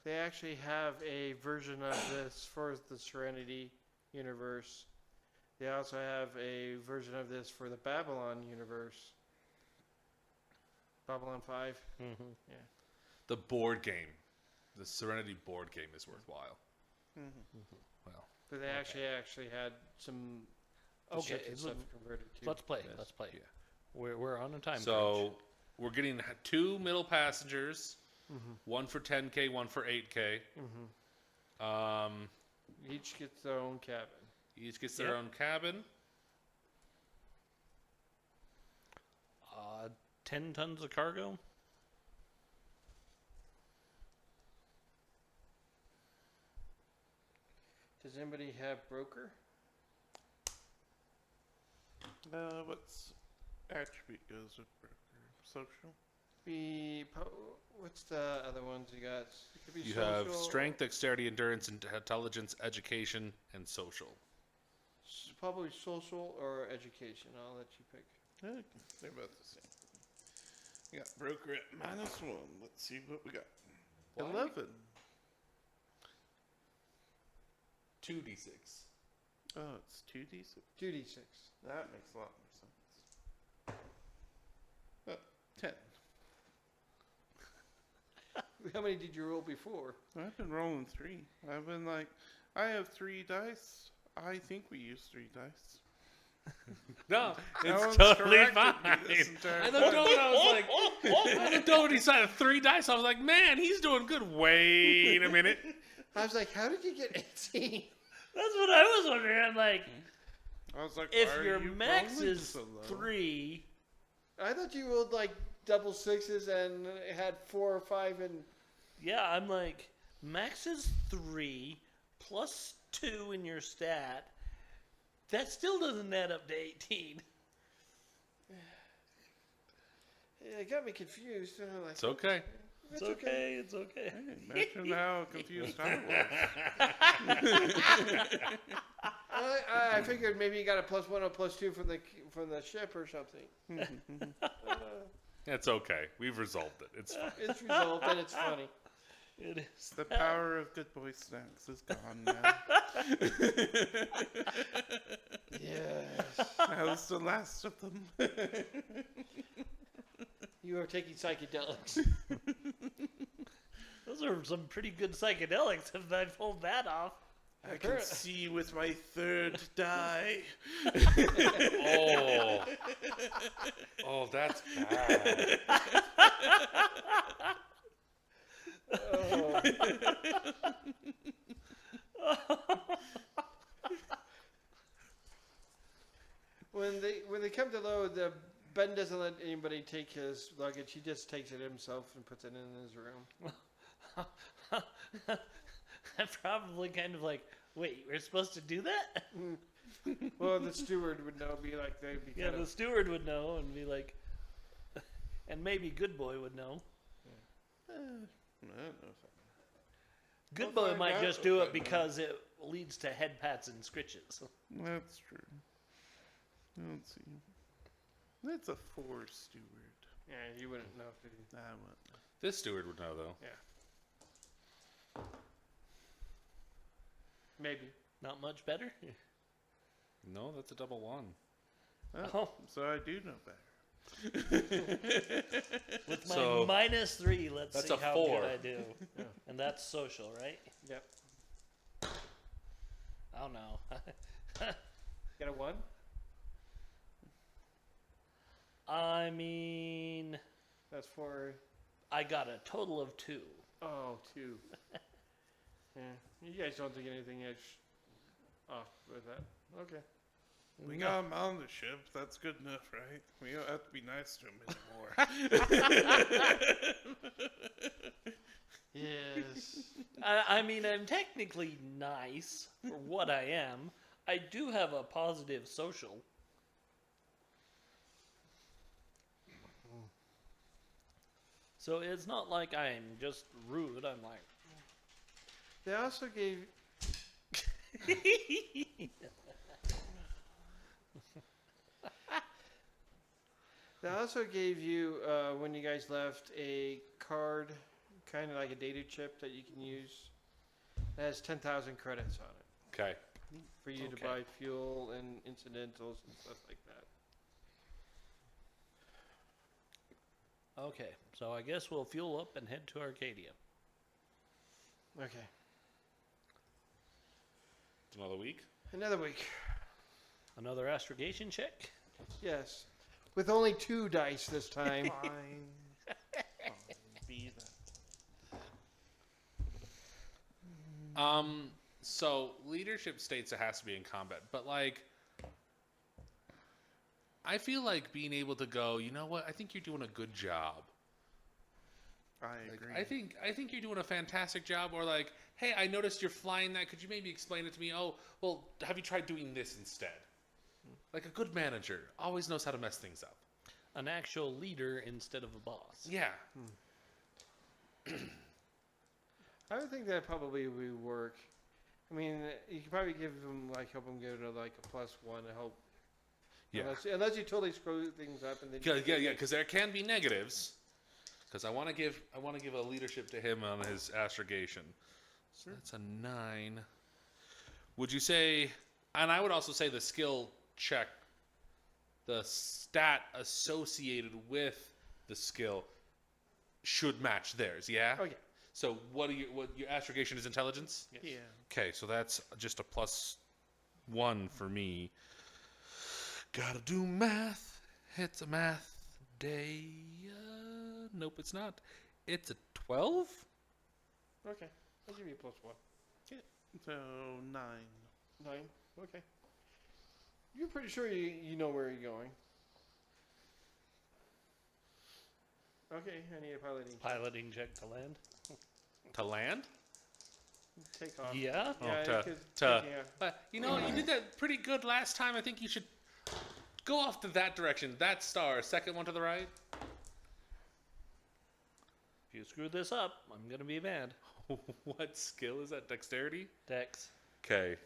They actually have a version of this for the Serenity universe. They also have a version of this for the Babylon universe. Babylon 5. Mm-hmm. The board game, the Serenity board game is worthwhile. Well, But they actually had some Okay, ships and stuff converted to. Let's play. this. Let's play. Yeah. We're on a time so we're getting 2 middle passengers, Mhm. one for 10K, one for 8K. Each gets their own cabin. Each gets their Yep. own cabin. crunch. 10 tons of cargo. Does anybody have broker? What's attribute goes with broker? Social? What's the other ones you got? It could be You social, have strength, dexterity, endurance, intelligence, education, and social. Probably social or education. I'll let you pick. They're about the same. We got broker at -1. Let's see what we got. Why? 11. 2d6. Oh, it's 2d6. 2d6. That makes a lot more sense. Oh, 10. How many did you roll before? I've been rolling 3. I've been like, I have 3 dice. I think we use 3 dice. No, No it's one's totally corrected fine. me this entire I time. looked over and I was like, I looked over and he said 3 dice. I was like, man, he's doing good. Wait a minute. I was like, how did you get 18? That's what I was wondering. I'm like, I was like, if why are your you max rolling is so low? 3, I thought you rolled like double sixes and had 4 or 5 and yeah, I'm like, max is 3 plus 2 in your stat. That still doesn't add up to 18. it got me confused. And I'm like, It's okay. It's okay. It's okay. Hey, imagine how confused I was. I figured maybe you got a +1 or +2 from the ship or something. It's okay. We've resolved it. It's fine. It's resolved and it's funny. It is. The power of Good Boy Snacks is gone now. Yes. That was the last of them. You are taking psychedelics. Those are some pretty good psychedelics if I pulled that off. I can see with my third die. Oh. Oh, that's bad. Oh. When they come to load, Ben doesn't let anybody take his luggage. He just takes it himself and puts it in his room. I'm probably kind of like, wait, we're supposed to do that? Well, the steward would know. Be like they'd be Yeah, kind the of. steward would know and be like, and maybe Good Boy would know. I don't know if Good We'll Boy find might out. just do it because it leads to head pats and scritches. that's true. Let's see. That's a 4 steward. Yeah, you wouldn't know if he. I won't. This steward would know, though. Yeah. Maybe. Not much better? No, that's a double 1. Oh. So I do know better. With my So, -3, let's that's see a how 4. good I do. Yeah. And that's social, right? Yep. Oh no. Got a 1? I mean, That's 4. I got a total of 2. Oh, 2. Yeah. You guys don't think anything is off with that. Okay. We got him on the ship. That's good enough, right? We don't have to be nice to him anymore. Yes. I mean, I'm technically nice for what I am. I do have a positive social. So it's not like I'm just rude. I'm like, They also gave. They also gave you, when you guys left, a card, kind of like a data chip that you can use. That has 10,000 credits on it Okay. for you to Okay. buy fuel and incidentals and stuff like that. okay, so I guess we'll fuel up and head to Arcadia. Okay. It's another week. Another week. Another astrogation check. Yes. With only 2 dice this time. Fine. Be that. So leadership states it has to be in combat, but like, I feel like being able to go, you know what? I think you're doing a good job. I Like, agree. I think you're doing a fantastic job. Or like, hey, I noticed you're flying that. Could you maybe explain it to me? Oh, well, have you tried doing this instead? Like a good manager always knows how to mess things up. An actual leader instead of a boss. Yeah. I would think that probably would work. I mean, you could probably give them, like, help them get a, like, a +1 to help. Yeah. Unless you totally screw things up and then. Yeah. Because there can be negatives. Because I want to give a leadership to him on his astrogation. So that's a 9. Would you say? And I would also say the skill check, the stat associated with the skill, should match theirs. Yeah. Oh, yeah. So what your astrogation is intelligence? Yes. Yeah. Okay, so that's just a +1 for me. Gotta do math. It's a math day. Nope, it's not. It's a 12? Okay. I'll give you a +1. So 9. 9. Okay. You're pretty sure you know where you're going. Okay, I need a piloting. Piloting check to land. To land? Take off. Yeah. Oh, Yeah, to- 'cause to- taking off. You know, you did that pretty good last time. I think you should go off to that direction. That star, second one to the right. If you screw this up, I'm gonna be mad. What skill is that? Dexterity? Dex. Okay.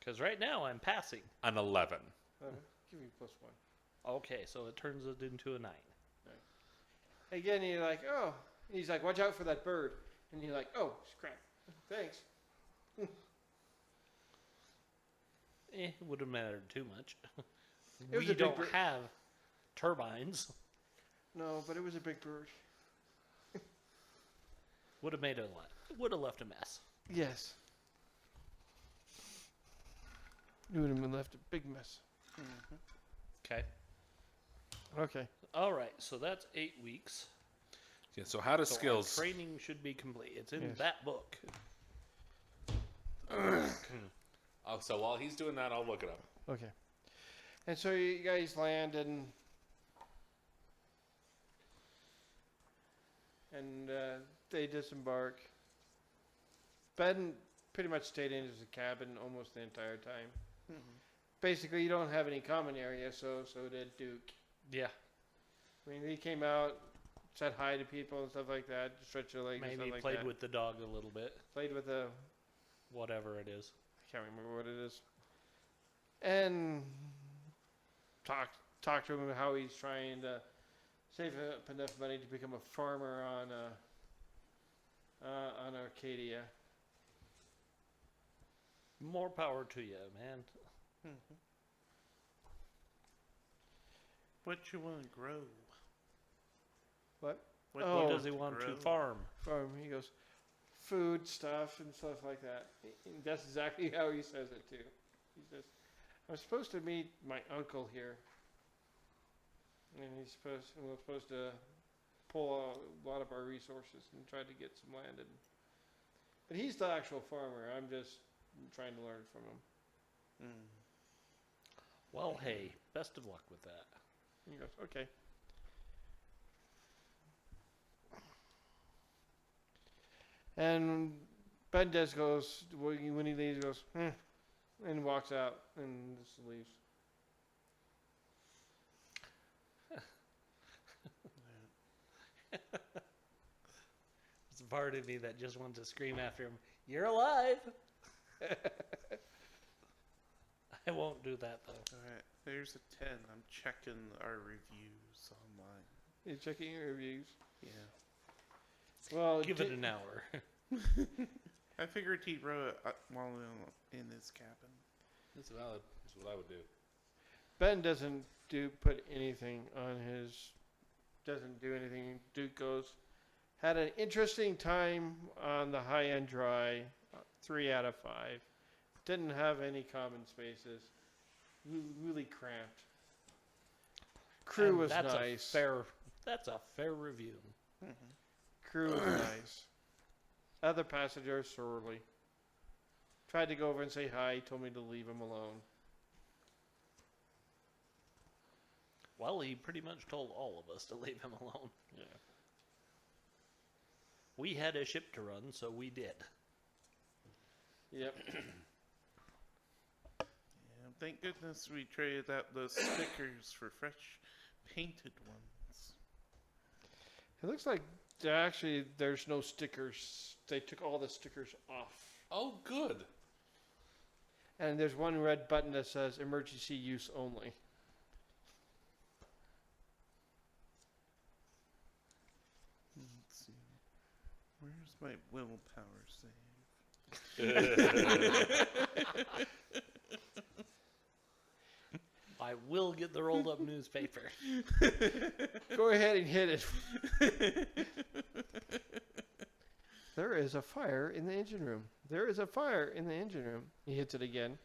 Because right now I'm passing. An 11. Give me +1. Okay, so it turns it into a 9. Again, you're like, oh. He's like, watch out for that bird. And you're like, oh, crap. Thanks. It wouldn't matter too much. It was We a big don't bird. have turbines. No, but it was a big bird. Would have made a lot. Would have left a mess. Yes. You would have been left a big mess. Okay. Okay. All right. So that's 8 weeks. Yeah, so how does So skills? our training should be complete. It's in Yes. that book. Oh, so while he's doing that, I'll look it up. Okay. And so you guys land and they disembark. Ben pretty much stayed in his cabin almost the entire time. Basically, you don't have any common area, so did Duke. Yeah. I mean, he came out, said hi to people and stuff like that, stretched your legs and Maybe stuff like played that. with the dog a little bit. Played with a, Whatever it is. I can't remember what it is. And talked to him about how he's trying to save up enough money to become a farmer on Arcadia. More power to you, man. What you want to grow? What? What Oh. What does he want to grow? farm? Farm. He goes, food stuff and stuff like that. And that's exactly how he says it too. He says, "I'm supposed to meet my uncle here, and we're supposed to pull a lot of our resources and try to get some land. But he's the actual farmer. I'm just trying to learn from him." Well, hey, best of luck with that. And he goes, "Okay." And Ben Des goes, when he leaves, he goes, and walks out and just leaves. There's a part of me that just wants to scream after him, "You're alive!" I won't do that, though. All right, there's a 10. I'm checking our reviews online. You're checking your reviews. Yeah. Well, Give it an hour. I figured he wrote it while in his cabin. That's valid. That's what I would do. Ben doesn't put anything on his. Doesn't do anything. Duke goes. Had an interesting time on the high end dry. 3 out of 5. Didn't have any common spaces. Really cramped. Crew And was that's nice. That's a fair review. Crew was nice. Other passengers surly. Tried to go over and say hi. Told me to leave him alone. Well, he pretty much told all of us to leave him alone. Yeah. We had a ship to run, so we did. Yep. Yeah, thank goodness we traded out those stickers for fresh painted ones. It looks like there's no stickers. They took all the stickers off. Oh, good. And there's one red button that says emergency use only. Let's see. Where's my willpower save? I will get the rolled up newspaper. Go ahead and hit it. There is a fire in the engine room. There is a fire in the engine room. He hits it again.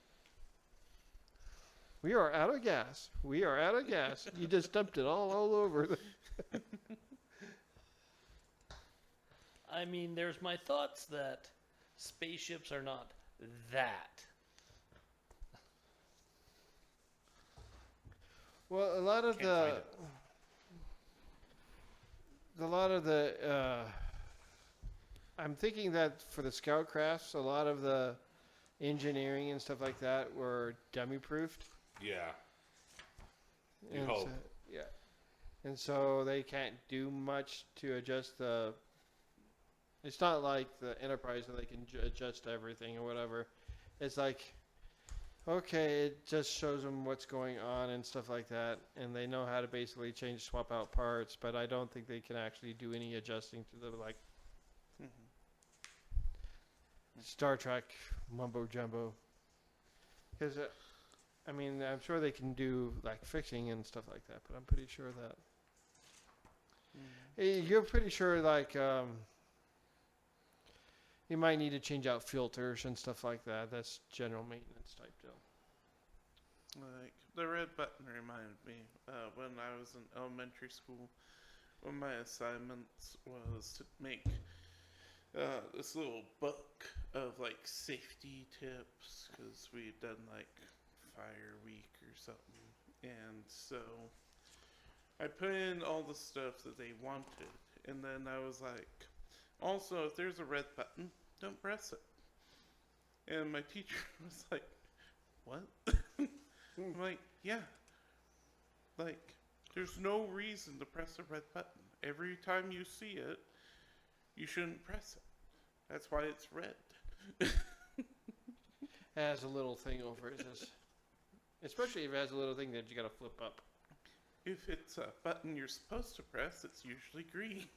We are out of gas. We are out of gas. You just dumped it all over. I mean, there's my thoughts that spaceships are not that. Well, a lot of Can't find I'm thinking that for the scout crafts, a lot of the engineering and stuff like that were dummy proofed. Yeah. You And hope. so, yeah. And so they can't do much to adjust the. It's not like the Enterprise where they can adjust everything or whatever. It's like Okay, it just shows them what's going on and stuff like that, and they know how to basically swap out parts, but I don't think they can actually do any adjusting to the like Mhm. Star Trek mumbo jumbo. Because I mean, I'm sure they can do like fixing and stuff like that, but I'm pretty sure that you're pretty sure like you might need to change out filters and stuff like that. That's general maintenance type deal. Like the red button reminded me when I was in elementary school. One of my assignments was to make this little book of like safety tips because we'd done like Fire Week or something, and so I put in all the stuff that they wanted, and then I was like, also if there's a red button, don't press it. And my teacher was like, what? I'm like, yeah. Like, there's no reason to press a red button. Every time you see it, you shouldn't press it. That's why it's red. It has a little thing over it, says, especially if it has a little thing that you gotta flip up. If it's a button you're supposed to press, it's usually green.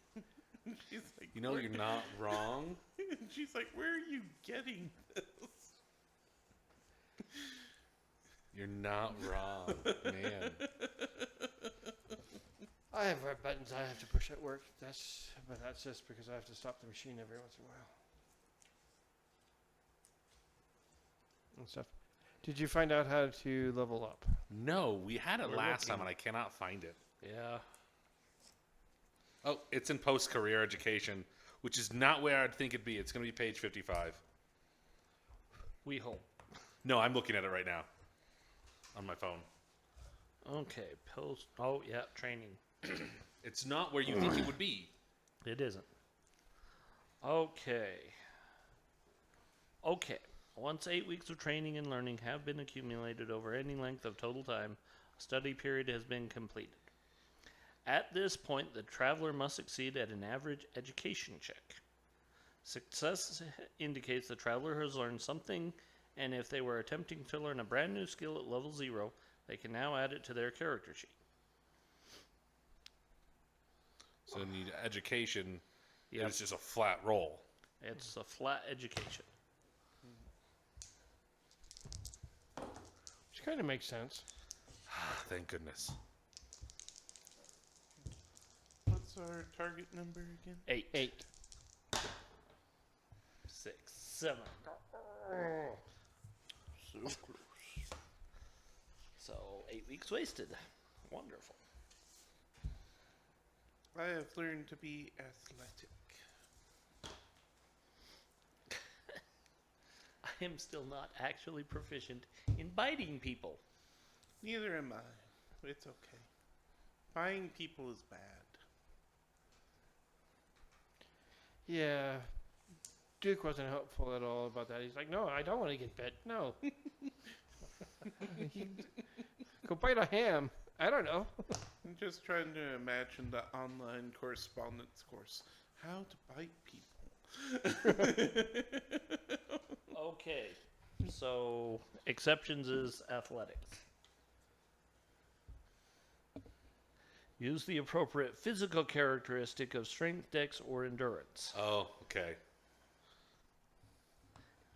She's like, You know, "Where-" you're not wrong. And she's like, where are you getting this? You're not wrong, man. I have red buttons I have to push at work. But that's just because I have to stop the machine every once in a while. And stuff. Did you find out how to level up? No, we had it We're last time looking. and I cannot find it. Yeah. Oh, it's in post-career education, which is not where I'd think it'd be. It's going to be page 55. We hope. No, I'm looking at it right now on my phone. Okay. Post. Oh, yeah. Training. It's not where you think it would be. It isn't. Okay. Okay. Once 8 weeks of training and learning have been accumulated over any length of total time, a study period has been completed. At this point, the traveler must succeed at an average education check. Success indicates the traveler has learned something, and if they were attempting to learn a brand new skill at level 0, they can now add it to their character sheet. So you need education. Yep. It's just a flat roll. It's a flat education. Which kind of makes sense. Thank goodness. What's our target number again? 8. 6, 7. So close. So 8 weeks wasted. Wonderful. I have learned to be athletic. I am still not actually proficient in biting people. Neither am I. It's okay. Buying people is bad. Yeah. Duke wasn't helpful at all about that. He's like, no, I don't want to get bit. No. Go bite a ham. I don't know. I'm just trying to imagine the online correspondence course. How to bite people. Okay. So exceptions is athletics. Use the appropriate physical characteristic of strength, dex, or endurance. Oh, okay.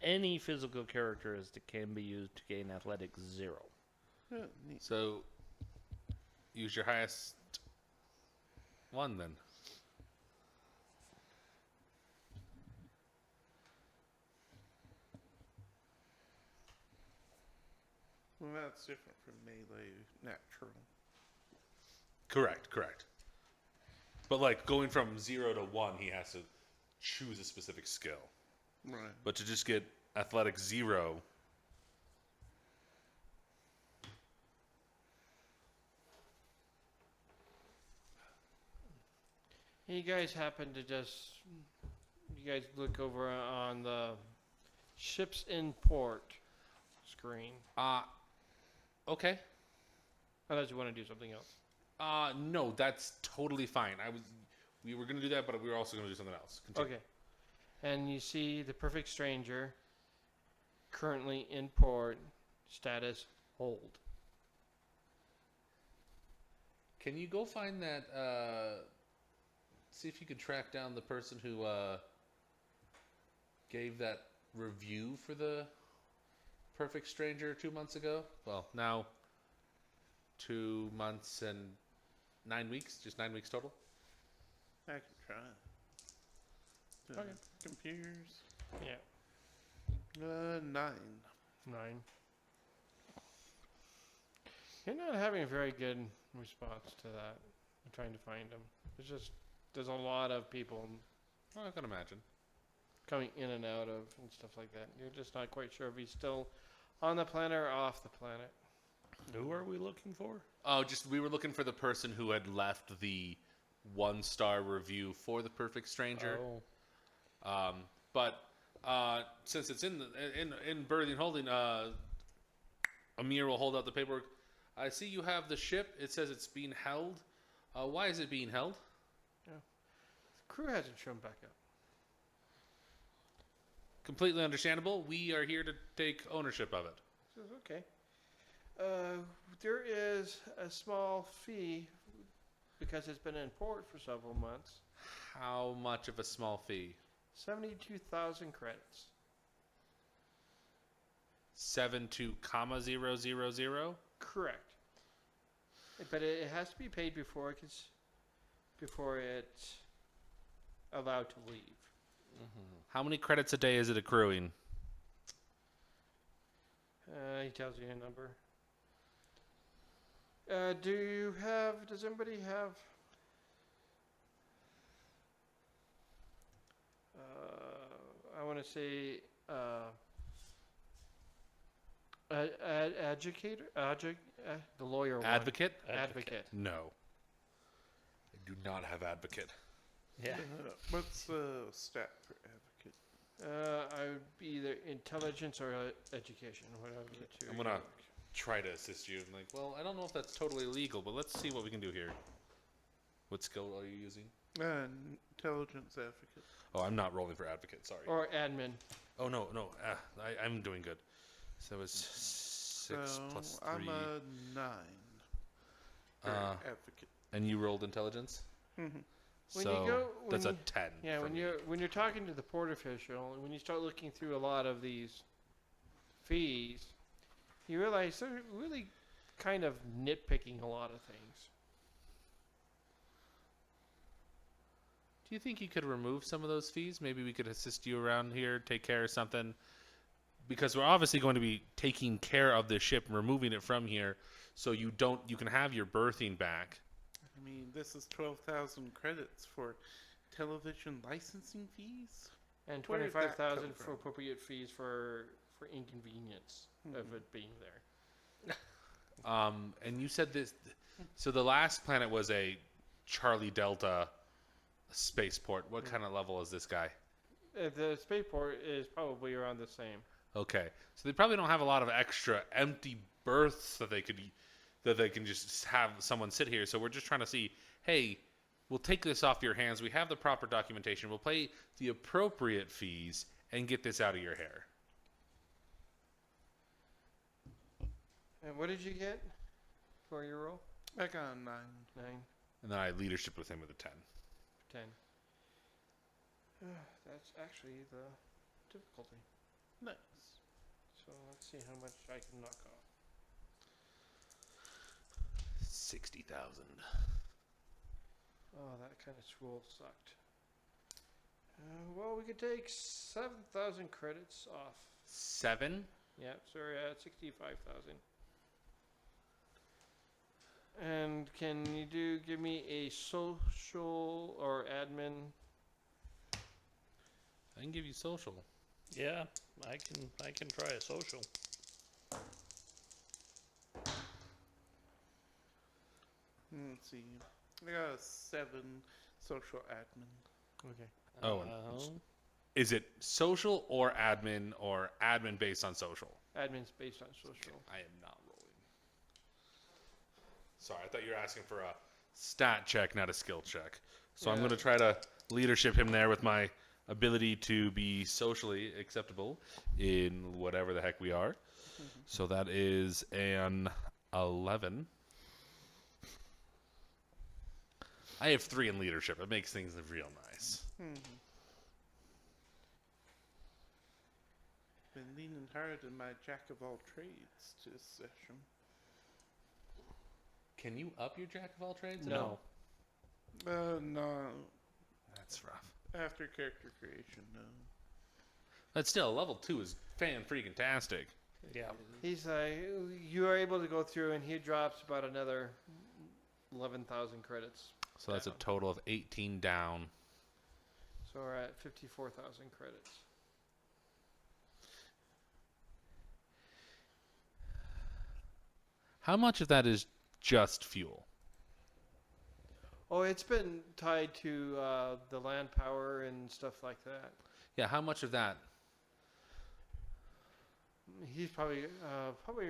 Any physical characteristic can be used to gain athletics 0. Oh, neat. So use your highest one then. Well, that's different from melee natural. Correct. But like going from 0 to 1, he has to choose a specific skill. Right. But to just get athletic 0, You guys happen to you guys look over on the ships in port screen. okay. Unless you want to do something else. No, that's totally fine. We were gonna do that, but we were also gonna do something else. Continue. Okay. And you see the perfect stranger currently in port, Status hold. Can you go find that? See if you can track down the person who gave that review for the Perfect Stranger 2 months ago. Well, now 2 months and 9 weeks, just 9 weeks total. I can try. Okay. Computers. Yeah. 9. 9. You're not having a very good response to that. I'm trying to find him. There's a lot of people Well, I can imagine. coming in and out of and stuff like that. You're just not quite sure if he's still on the planet or off the planet. Who are we looking for? Oh, just we were looking for the person who had left the 1-star review for the Perfect Stranger. Oh. But since it's in Birthing Holding, Amir will hold out the paperwork. I see you have the ship. It says it's being held. Why is it being held? The crew hasn't shown back up. Completely understandable. We are here to take ownership of it. Says, okay. There is a small fee because it's been in port for several months. How much of a small fee? 72,000 credits. 72,000? Correct. But it has to be paid before it's allowed to leave. How many credits a day is it accruing? He tells you a number. Does anybody have I want to say the lawyer one. Advocate? Advocate. No. I do not have advocate. Yeah. What's the stat for advocate? I would be either intelligence or education, whatever the two. I'm gonna try to assist you. I'm like, well, I don't know if that's totally legal, but let's see what we can do here. What skill are you using? Intelligence advocate. Oh, I'm not rolling for advocate. Sorry. Or admin. Oh no. I'm doing good. So it's 6 So plus 3. I'm a 9 for advocate. And you rolled intelligence. Mm-hmm. When So you go- that's when a you- 10. Yeah, for when me. you're talking to the port official, and when you start looking through a lot of these fees, you realize they're really kind of nitpicking a lot of things. Do you think you could remove some of those fees? Maybe we could assist you around here, take care of something. Because we're obviously going to be taking care of this ship and removing it from here, so you can have your berthing back. I mean, this is 12,000 credits for television licensing fees. And Where did that 25,000 come for from? appropriate fees for inconvenience of it being there. And you said this. So the last planet was a Charlie Delta spaceport. What kind of level is this guy? The spaceport is probably around the same. Okay, so they probably don't have a lot of extra empty berths that they can just have someone sit here. So we're just trying to see, hey, we'll take this off your hands. We have the proper documentation. We'll pay the appropriate fees and get this out of your hair. And what did you get for your roll? I got a 9. 9, And then I leadership with him with a 10. 10. That's actually the difficulty. Nice. So let's see how much I can knock off. 60,000. Oh, that kind of roll sucked. Well, we could take 7,000 credits off. 7? Yeah, so we're at 65,000. And can you give me a social or admin? I can give you social. Yeah, I can try a social. Let's see. I got a 7 social admin. Okay. Oh, and is it social or admin based on social? Admin's based on social. I am not rolling. Sorry, I thought you were asking for a stat check, not a skill check. So I'm Yeah. going to try to leadership him there with my ability to be socially acceptable in whatever the heck we are. So that is an 11. I have 3 in leadership. It makes things real nice. Been leaning hard on my jack of all trades this session. Can you up your jack of all trades? No. No. That's rough. After character creation, no. But still, level 2 is fan-freaking-tastic. Yeah. He's like, you are able to go through, and he drops about another 11,000 credits. So that's a total of 18 down. So we're at 54,000 credits. How much of that is just fuel? Oh, it's been tied to the land power and stuff like that. Yeah, how much of that? He's probably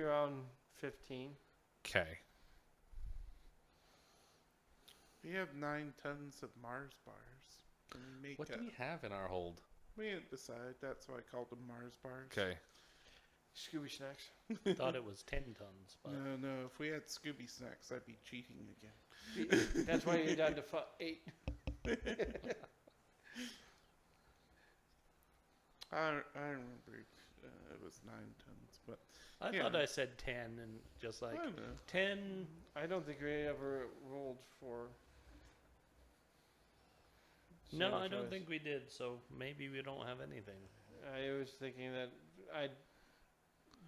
around 15. Okay. We have 9 tons of Mars bars. Can we make What do we have in our hold? We didn't decide. That's why I called them Mars bars. Okay. Scooby snacks. Thought it was 10 tons. But No. If we had Scooby snacks, I'd be cheating again. That's why you're down to 8. I remember it was 9 tons, but I yeah. thought I said 10 and just like I don't know. 10. I don't think we ever rolled for. No, single I don't choice. think we did. So maybe we don't have anything. I was thinking that I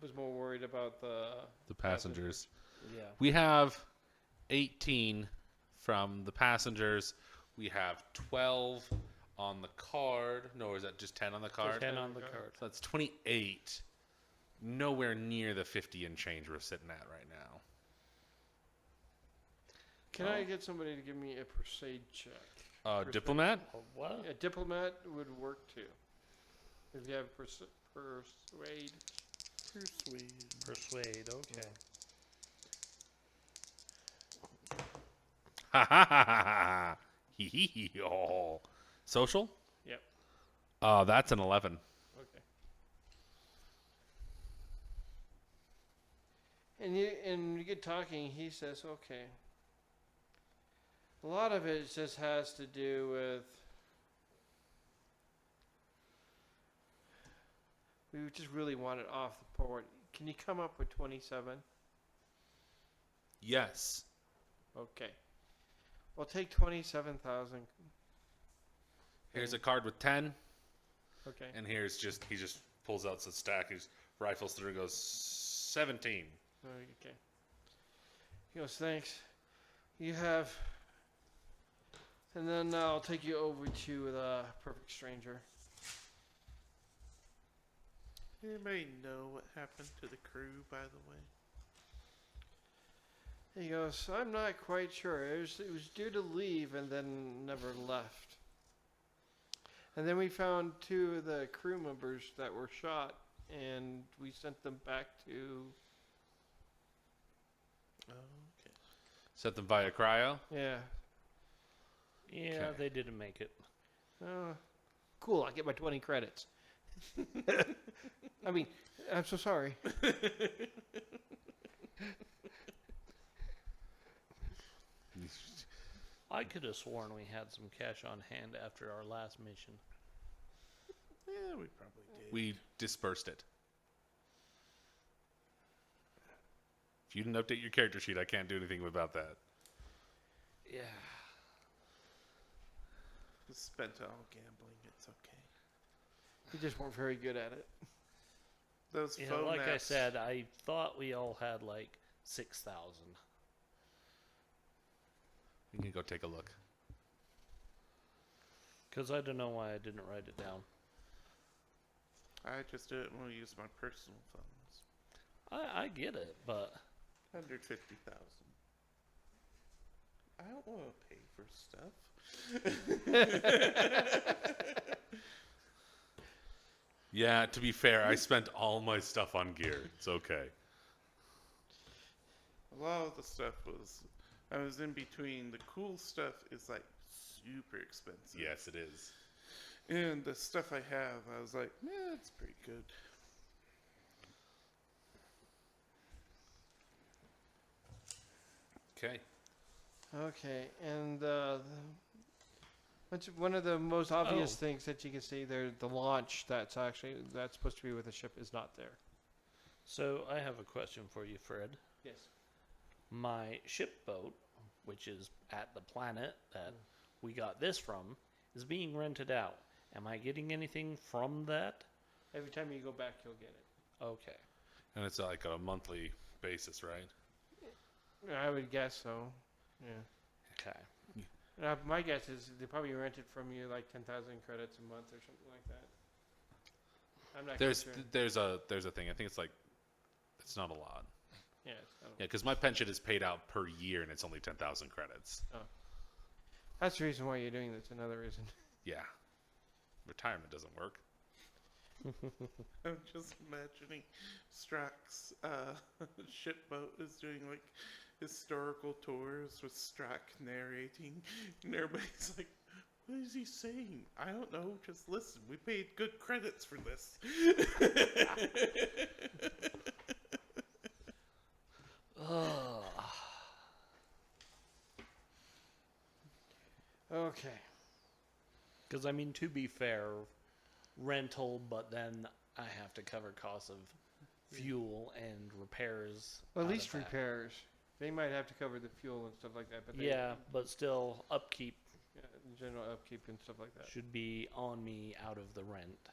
was more worried about The passengers. Yeah. We have 18 from the passengers. We have 12 on the card. No, or is that just 10 on the card? 10 on the card. So that's 28. Nowhere near the 50 and change we're sitting at right now. Can I get somebody to give me a persuade check? Diplomat? Oh, what? A diplomat would work too. If you have persuade. Persuade. Okay. Ha ha ha ha ha. Oh. Social? Yep. That's an 11. Okay. And you get talking. He says, "Okay." A lot of it just has to do with we just really want it off the port. Can you come up with 27? Yes. Okay. We'll take 27,000. Here's a card with 10. Okay. And here's just, he just pulls out the stack. He just rifles through and goes 17. Okay. He goes, "Thanks. You have." And then I'll take you over to the Perfect Stranger. Anybody know what happened to the crew, by the way? He goes, "I'm not quite sure. It was due to leave and then never left. And then we found 2 of the crew members that were shot, and we sent them back to, Oh, okay. Set them via cryo. yeah. Yeah, Okay. they didn't make it. Cool, I get my 20 credits. I mean, I'm so sorry. I could have sworn we had some cash on hand after our last mission. Yeah, we probably did. We dispersed it. If you didn't update your character sheet, I can't do anything about that. Yeah. We spent it all gambling. It's okay. You just weren't very good at it. Those Yeah, faux like I maps. said, I thought we all had like 6,000. We can go take a look. Because I don't know why I didn't write it down. I just do it when we use my personal funds. I get it, but 150,000. I don't want to pay for stuff. Yeah, to be fair, I spent all my stuff on gear. It's okay. A lot of the stuff I was in between. The cool stuff is like super expensive. Yes, it is. And the stuff I have, I was like, yeah, it's pretty good. Okay. Okay, and one of the most obvious Oh. things that you can see there, the launch that's supposed to be with the ship is not there. So I have a question for you, Fred. Yes. My ship boat, which is at the planet that we got this from, is being rented out. Am I getting anything from that? Every time you go back, you'll get it. Okay. And it's like a monthly basis, right? I would guess so. Yeah. Okay. My guess is they probably rent it from you like 10,000 credits a month or something like that. I'm not There's sure. there's a thing. I think it's like it's not a lot. Yeah. Yeah, because my pension is paid out per year, and it's only 10,000 credits. That's the reason why you're doing this. Another reason. Yeah, retirement doesn't work. I'm just imagining Strack's shipboat is doing like historical tours with Strack narrating, and everybody's like, "What is he saying? I don't know. Just listen. We paid good credits for this." Ugh. Okay. Because, I mean, to be fair, rental, but then I have to cover costs of fuel and repairs. Well, at out least of that. repairs. They might have to cover the fuel and stuff like that, but Yeah, but still, upkeep general upkeep and stuff like that. should be on me out of the rent.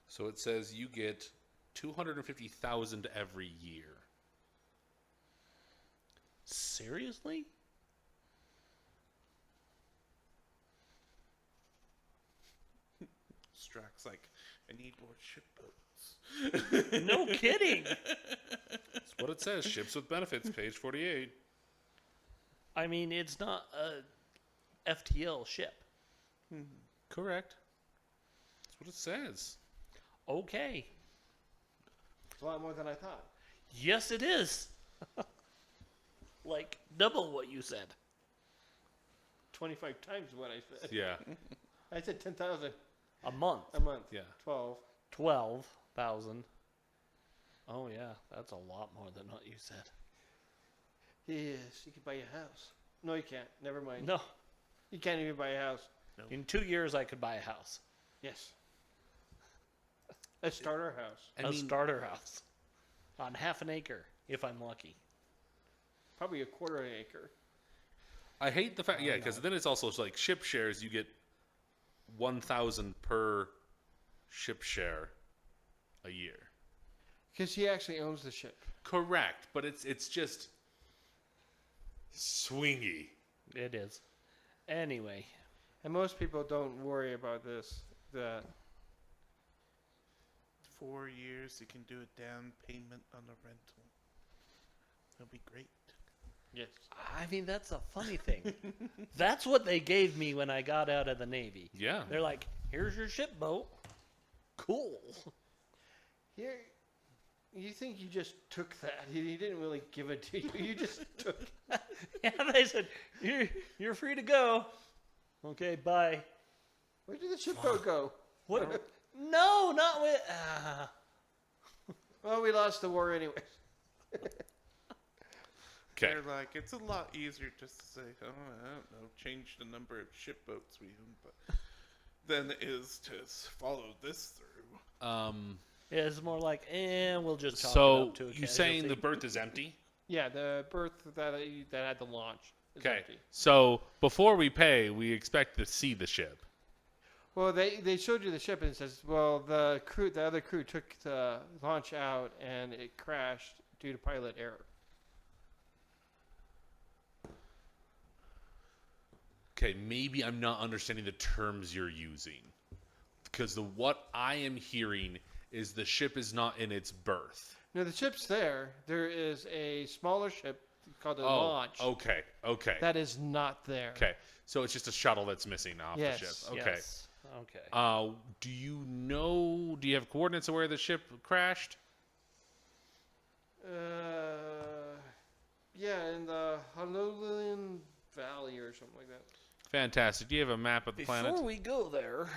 So it says you get 250,000 every year. Seriously? Strack's like, "I need more shipboats." No kidding. That's what it says. Ships with benefits, page 48. I mean, it's not a FTL ship. Correct. That's what it says. Okay. It's a lot more than I thought. Yes, it is. Like, double what you said. 25 times what I said. Yeah. I said 10,000 A month. a month. Yeah. 12. 12,000. Oh, yeah. That's a lot more than what you said. Yes, you could buy a house. No, you can't. Never mind. No. You can't even buy a house. In 2 years, I could buy a house. Yes. A starter house. A starter house. On half an acre, if I'm lucky. Probably a quarter acre. I hate the fact, yeah, because then it's also like ship shares. You get 1,000 per ship share a year. Because he actually owns the ship. Correct, but it's just swingy. It is. Anyway. And most people don't worry about this. That 4 years, you can do a down payment on a rental. That'll be great. yes. I mean, that's a funny thing. That's what they gave me when I got out of the Navy. Yeah. They're like, here's your ship boat. Cool. Here, you think you just took that? You didn't really give it to you. You just took. Yeah, they said, you're free to go. Okay, bye. Where did the shipboat go? What? No, not with. Well, we lost the war anyways. Okay. They're like, it's a lot easier just to say, "Oh, I don't know, change the number of shipboats we own," but than it is to follow this through. Yeah, it's more like, we'll just chalk it So up to a you saying the casualty. berth is empty? Yeah, the berth that had the launch is Okay. empty. So before we pay, we expect to see the ship. Well, they showed you the ship and it says, well, the other crew took the launch out and it crashed due to pilot error. Okay, maybe I'm not understanding the terms you're using. Because what I am hearing is the ship is not in its berth. No, the ship's there. There is a smaller ship called the Oh, launch okay. that is not there. Okay, so it's just a shuttle that's missing off Yes, the ship. Okay. Yes. Okay. Do you have coordinates of where the ship crashed? Yeah, in the Honolulu Valley or something like that. Fantastic. Do you have a map of the Before planet? we go there,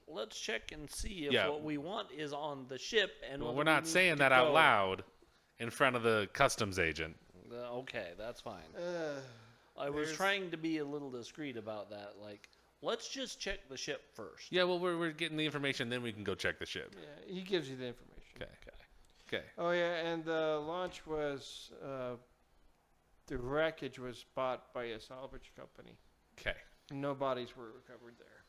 let's check and see if Yeah. what we want is on the ship and Well, whether we're we not need saying to that out go. loud in front of the customs agent. Okay, that's fine. Uh, I was there's- trying to be a little discreet about that. Like, let's just check the ship first. Yeah, well, we're getting the information, then we can go check the ship. yeah, he gives you the information. Okay. Okay. Oh yeah, and the launch was the wreckage was bought by a salvage company. Okay. No bodies were recovered there.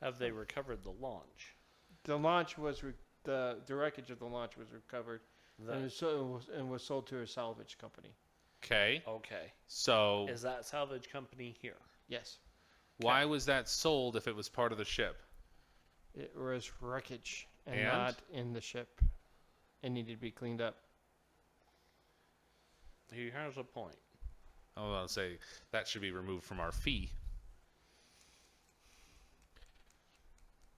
Have they recovered the launch? The launch was the wreckage of the launch was recovered That- and was sold to a salvage company. Okay. okay. So Is that salvage company here? Yes, why was that sold if it was part of the ship? it was wreckage and And? not in the ship. It needed to be cleaned up. He has a point. I was going to say that should be removed from our fee.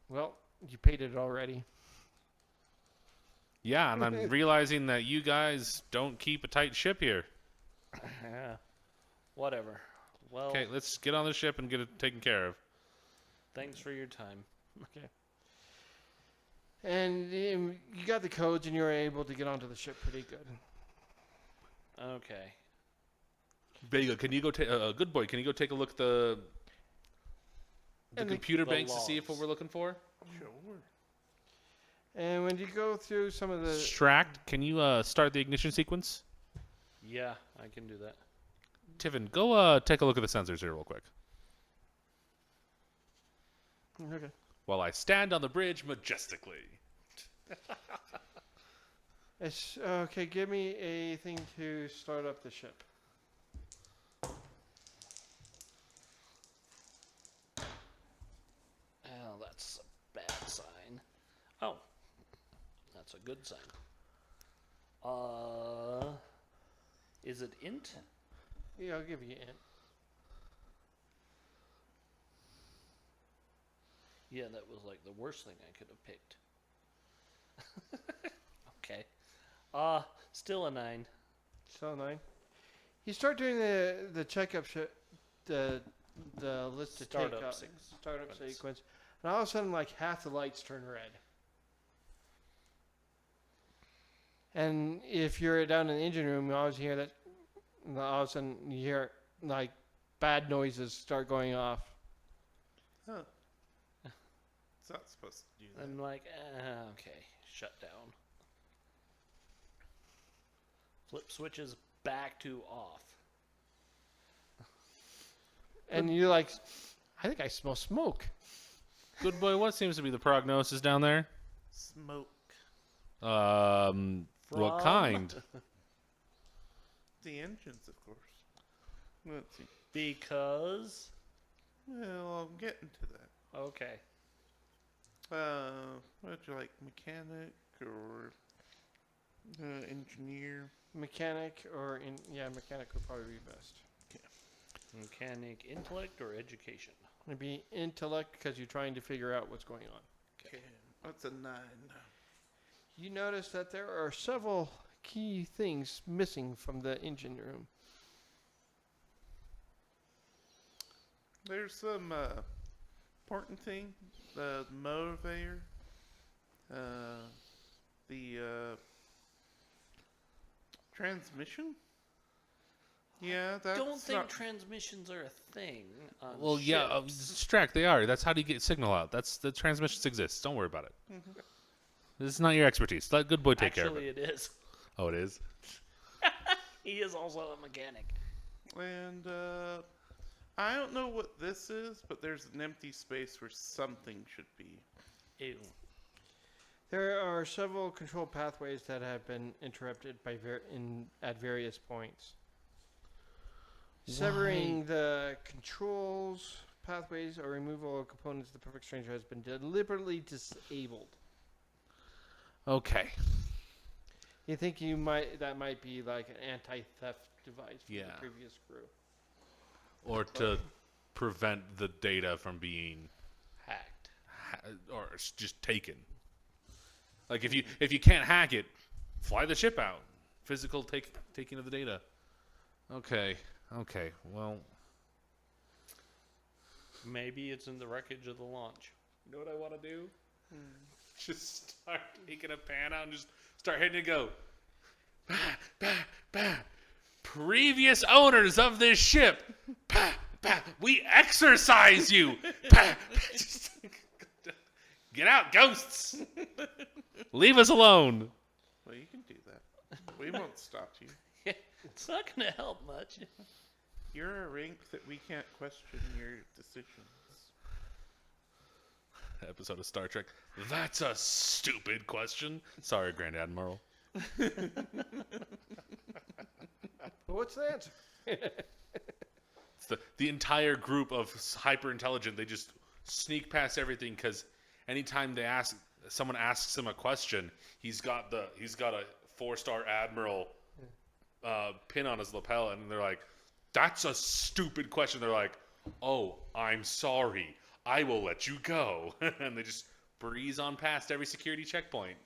Well, you paid it already. Yeah, and I'm realizing that you guys don't keep a tight ship here. Yeah. Whatever. Well, Okay, let's get on the ship and get it taken care of. thanks for your time. Okay. And you got the codes, and you were able to get onto the ship pretty good. Okay. Vega, can you go take good boy? Can you go take a look at the And the- computer the banks to see if what logs. we're looking for? Sure. And when you go through some of the Stract, can you start the ignition sequence? Yeah, I can do that. Tiffin, go take a look at the sensors here real quick. okay. While I stand on the bridge majestically. It's okay. Give me a thing to start up the ship. Oh, that's a bad sign. Oh, that's a good sign. Is it int? Yeah, I'll give you int. Yeah, that was like the worst thing I could have picked. Okay. Still a 9. So 9. You start doing the checkup the list to Startup take up, sequence. startup sequence, and all of a sudden, like half the lights turn red. And if you're down in the engine room, you always hear that. And all of a sudden, you hear like bad noises start going off. Huh. It's not supposed to do that. I'm like, okay, shut down. Flip switches back to off. And you're like, I think I smell smoke. Good boy, what seems to be the prognosis down there? Smoke. What From- kind? The engines, of course. Let's see. Because. Well, I'm getting to that. Okay. Would you like mechanic or engineer? Mechanic mechanic would probably be best. Mechanic, intellect, or education? It'd be intellect because you're trying to figure out what's going on. Okay. What's a 9? You notice that there are several key things missing from the engine room. There's some important thing. The motivator. The transmission. Yeah, that's Don't think not- transmissions are a thing. On Well, yeah, ships. Stract, they are. That's how do you get signal out. That's the transmissions exist. Don't worry about it. Mhm. This is not your expertise. Let Good Boy take care of Actually, it. it is. Oh, it is? He is also a mechanic. And I don't know what this is, but there's an empty space where something should be. Ew. There are several control pathways that have been interrupted by at various points. Severing the controls pathways or removal of components of the Perfect Stranger has been deliberately disabled. Okay. You think that might be like an anti-theft device from Yeah. the previous crew. Or to prevent the data from being Hacked. or just taken. Like if you can't hack it, fly the ship out. Physical taking of the data. Okay. Well, Maybe it's in the wreckage of the launch. you know what I want to do? Just start taking a pan out and just start hitting it. Go. bah, bah. Previous owners of this ship, bah, bah, we exorcise you. Bah, bah. Get out, ghosts. Leave us alone. Well, you can do that. We won't stop you. It's not going to help much. You're a rank that we can't question your decisions. Episode of Star Trek. That's a stupid question. Sorry, Grand Admiral. What's the answer? It's the entire group of hyper intelligent. They just sneak past everything because anytime someone asks him a question, he's got a 4-star admiral pin on his lapel, and they're like, "That's a stupid question." They're like, "Oh, I'm sorry. I will let you go," and they just breeze on past every security checkpoint.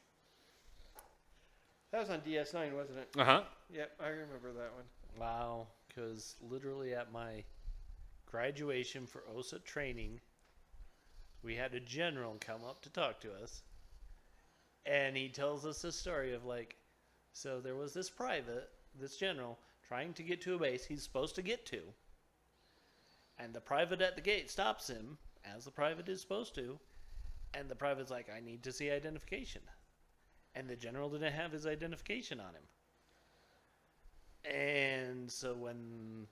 That was on DS9, wasn't it? Uh huh. Yep, I remember that one. Wow, because literally at my graduation for OSA training, we had a general come up to talk to us, and he tells us a story of so there was this general, trying to get to a base he's supposed to get to, and the private at the gate stops him, as the private is supposed to, and the private's like, "I need to see identification." And the general didn't have his identification on him. And so when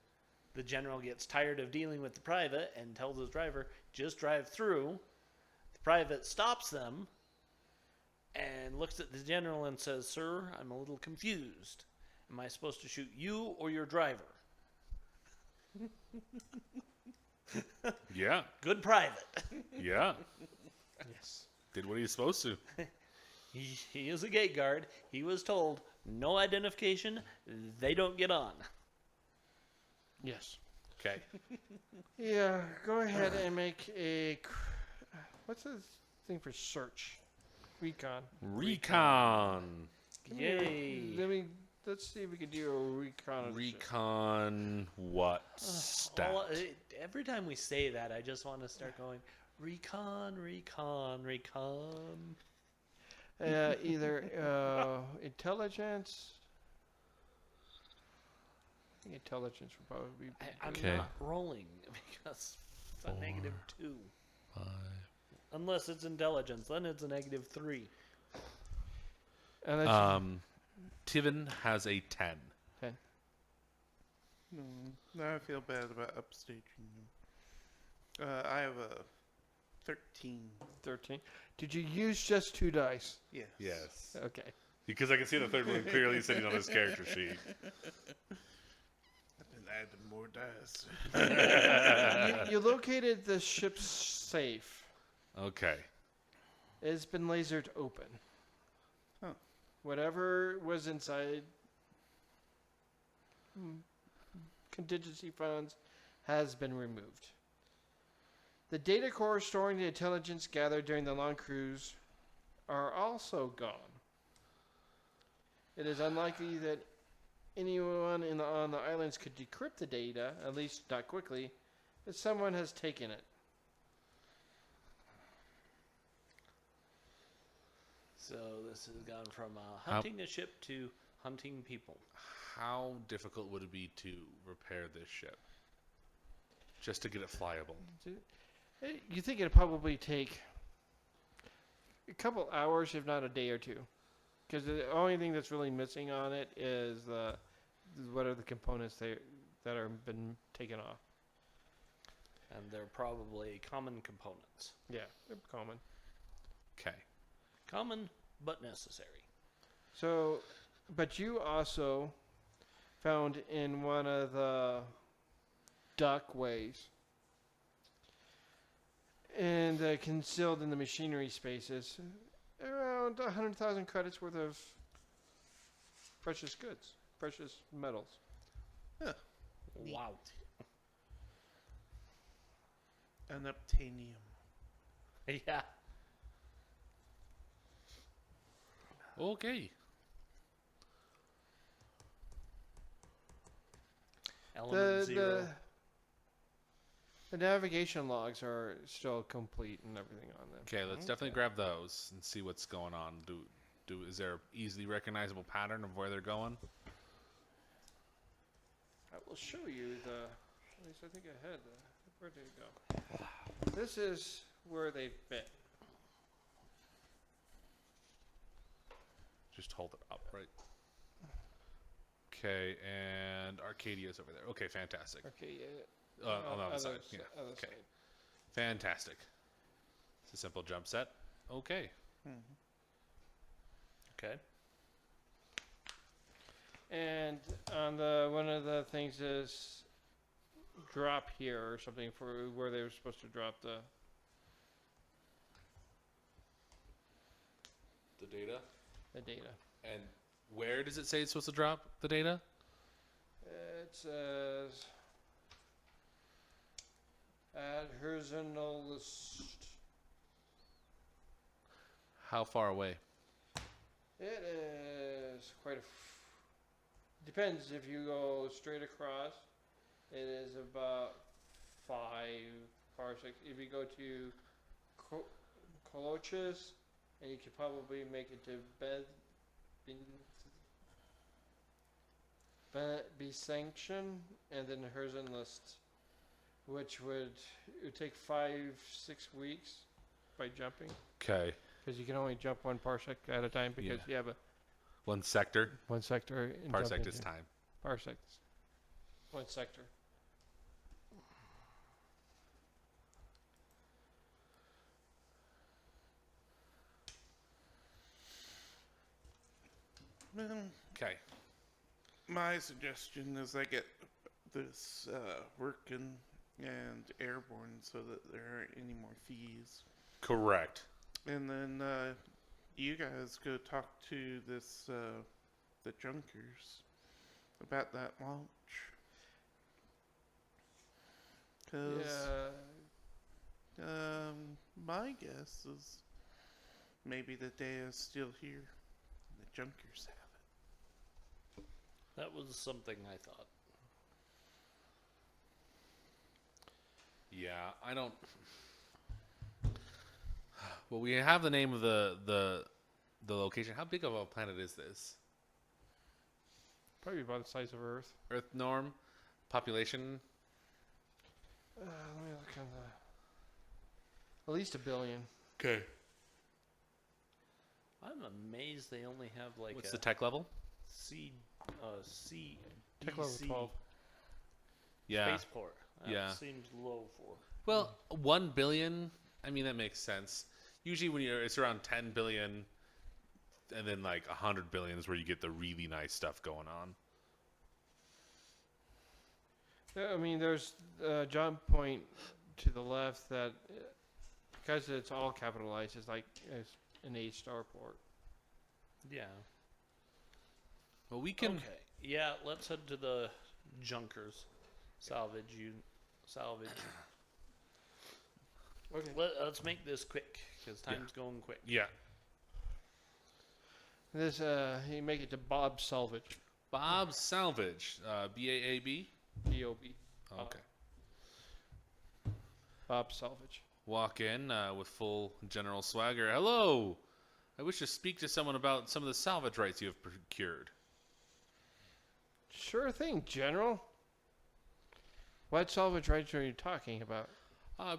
the general gets tired of dealing with the private and tells his driver, "Just drive through," the private stops them and looks at the general and says, "Sir, I'm a little confused. Am I supposed to shoot you or your driver?" Yeah. Good private. Yeah. Yes. Did what he was supposed to. He is a gate guard. He was told, no identification, they don't get on. Yes. Okay. Yeah, go ahead and make what's the thing for search? Recon. Recon. Yay. Let's see if we can do a recon. Recon what stat? Every time we say that, I just want to start going, recon, recon, recon. Either intelligence. I think intelligence would probably be. I'm Okay. not rolling because it's a -2. 5. Unless it's intelligence, then it's a -3. Tiven has a 10. Now I feel bad about upstaging you. I have a 13. 13. Did you use just 2 dice? Yes. Yes. Okay. Because I can see the third one clearly sitting on his character sheet. I've been adding more dice. You located the ship's safe. Okay. It's been lasered open. Huh. Whatever was inside contingency funds has been removed. The data core storing the intelligence gathered during the long cruise are also gone. It is unlikely that anyone on the islands could decrypt the data, at least not quickly, but someone has taken it. So this has gone from hunting a ship to hunting people. How difficult would it be to repair this ship? Just to get it flyable. You think it'd probably take a couple hours, if not a day or two. Because the only thing that's really missing on it is what are the components that are been taken off. And they're probably common components. Yeah, they're common. Okay. Common, but necessary. So, but you also found in one of the duckways and concealed in the machinery spaces around 100,000 credits worth of precious goods, precious metals. Wow. Unobtainium. Yeah. Okay. Element 0. The navigation logs are still complete and everything on them. Okay, let's definitely grab those and see what's going on. Is there an easily recognizable pattern of where they're going? I will show you the. At least I think I had the. Where did it go? This is where they've been. Just hold it up, right? Okay, and Arcadia's over there. Okay, fantastic. Okay, yeah. On the other side. Yeah. Other Okay. side. Fantastic. It's a simple jump set. Okay. Okay. And on the one of the things is drop here or something for where they were supposed to drop the data. data. And where does it say it's supposed to drop the data? It says add horizontal list. How far away? It is quite a. Depends if you go straight across. It is about 5 parsecs. If you go to Coloches, and you could probably make it to be sanctioned, and then Herzen list, which would it would take 5-6 weeks by jumping, Okay. because you can only jump 1 parsec at a time because you have a One sector. 1 sector. in Parsec jumping is to. time. Parsecs. 1 sector. Well, Okay. my suggestion is I get this working and airborne so that there aren't any more fees. Correct. And then you guys go talk to this the Junkers about that launch. Cause Yeah. my guess is maybe the day is still here. And the Junkers have it. That was something I thought. Yeah, I don't. Well, we have the name of the location. How big of a planet is this? Probably about the size of Earth. Earth norm, population. Let me look on the. At least 1 billion. Okay. I'm amazed they only have like What's a the tech level? C Tech level 12. Yeah. spaceport. That Yeah. seems low for. Well, 1 billion. I mean, that makes sense. Usually, when it's around 10 billion, and then like 100 billion is where you get the really nice stuff going on. Yeah, I mean, there's a jump point to the left that, because it's all capitalized, it's like it's an A starport. Yeah. Well, we can. Okay. Yeah, let's head to the Junkers. Salvage. Okay. Let's make this quick because time's going quick. Yeah. This you make it to Bob Salvage. Bob Salvage. BAAB. B-O-B. Oh, okay. Bob Salvage. Walk in with full general swagger. Hello. I wish to speak to someone about some of the salvage rights you have procured. Sure thing, General. What salvage rights are you talking about?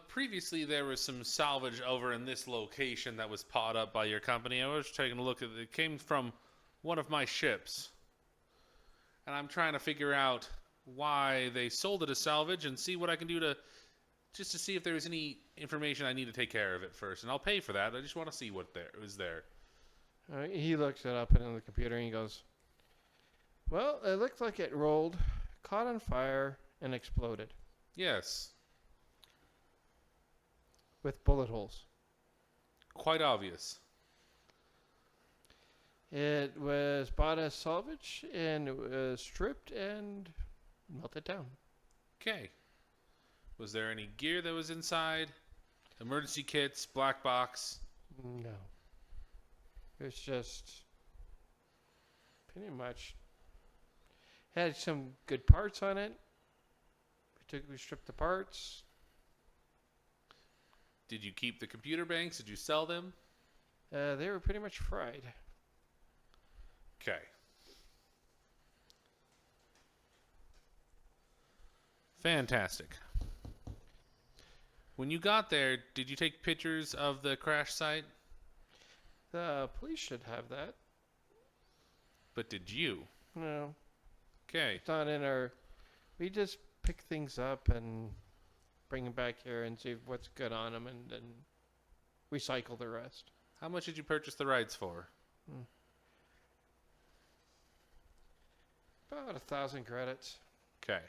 Previously, there was some salvage over in this location that was pawed up by your company. I was taking a look at it. It came from one of my ships. And I'm trying to figure out why they sold it as salvage and see what I can do to see if there's any information I need to take care of it first. And I'll pay for that. I just want to see what there is there. He looks it up in the computer and he goes, well, it looked like it rolled, caught on fire, and exploded Yes. with bullet holes. Quite obvious. It was bought as salvage and it was stripped and melted down. Okay. Was there any gear that was inside? Emergency kits, black box? No. It's just pretty much had some good parts on it. We stripped the parts. Did you keep the computer banks? Did you sell them? They were pretty much fried. Okay. Fantastic. When you got there, did you take pictures of the crash site? The police should have that. But did you? No, Okay. it's not in our. We just pick things up and bring them back here and see what's good on them, and then recycle the rest. How much did you purchase the rides for? About 1,000 credits. Okay.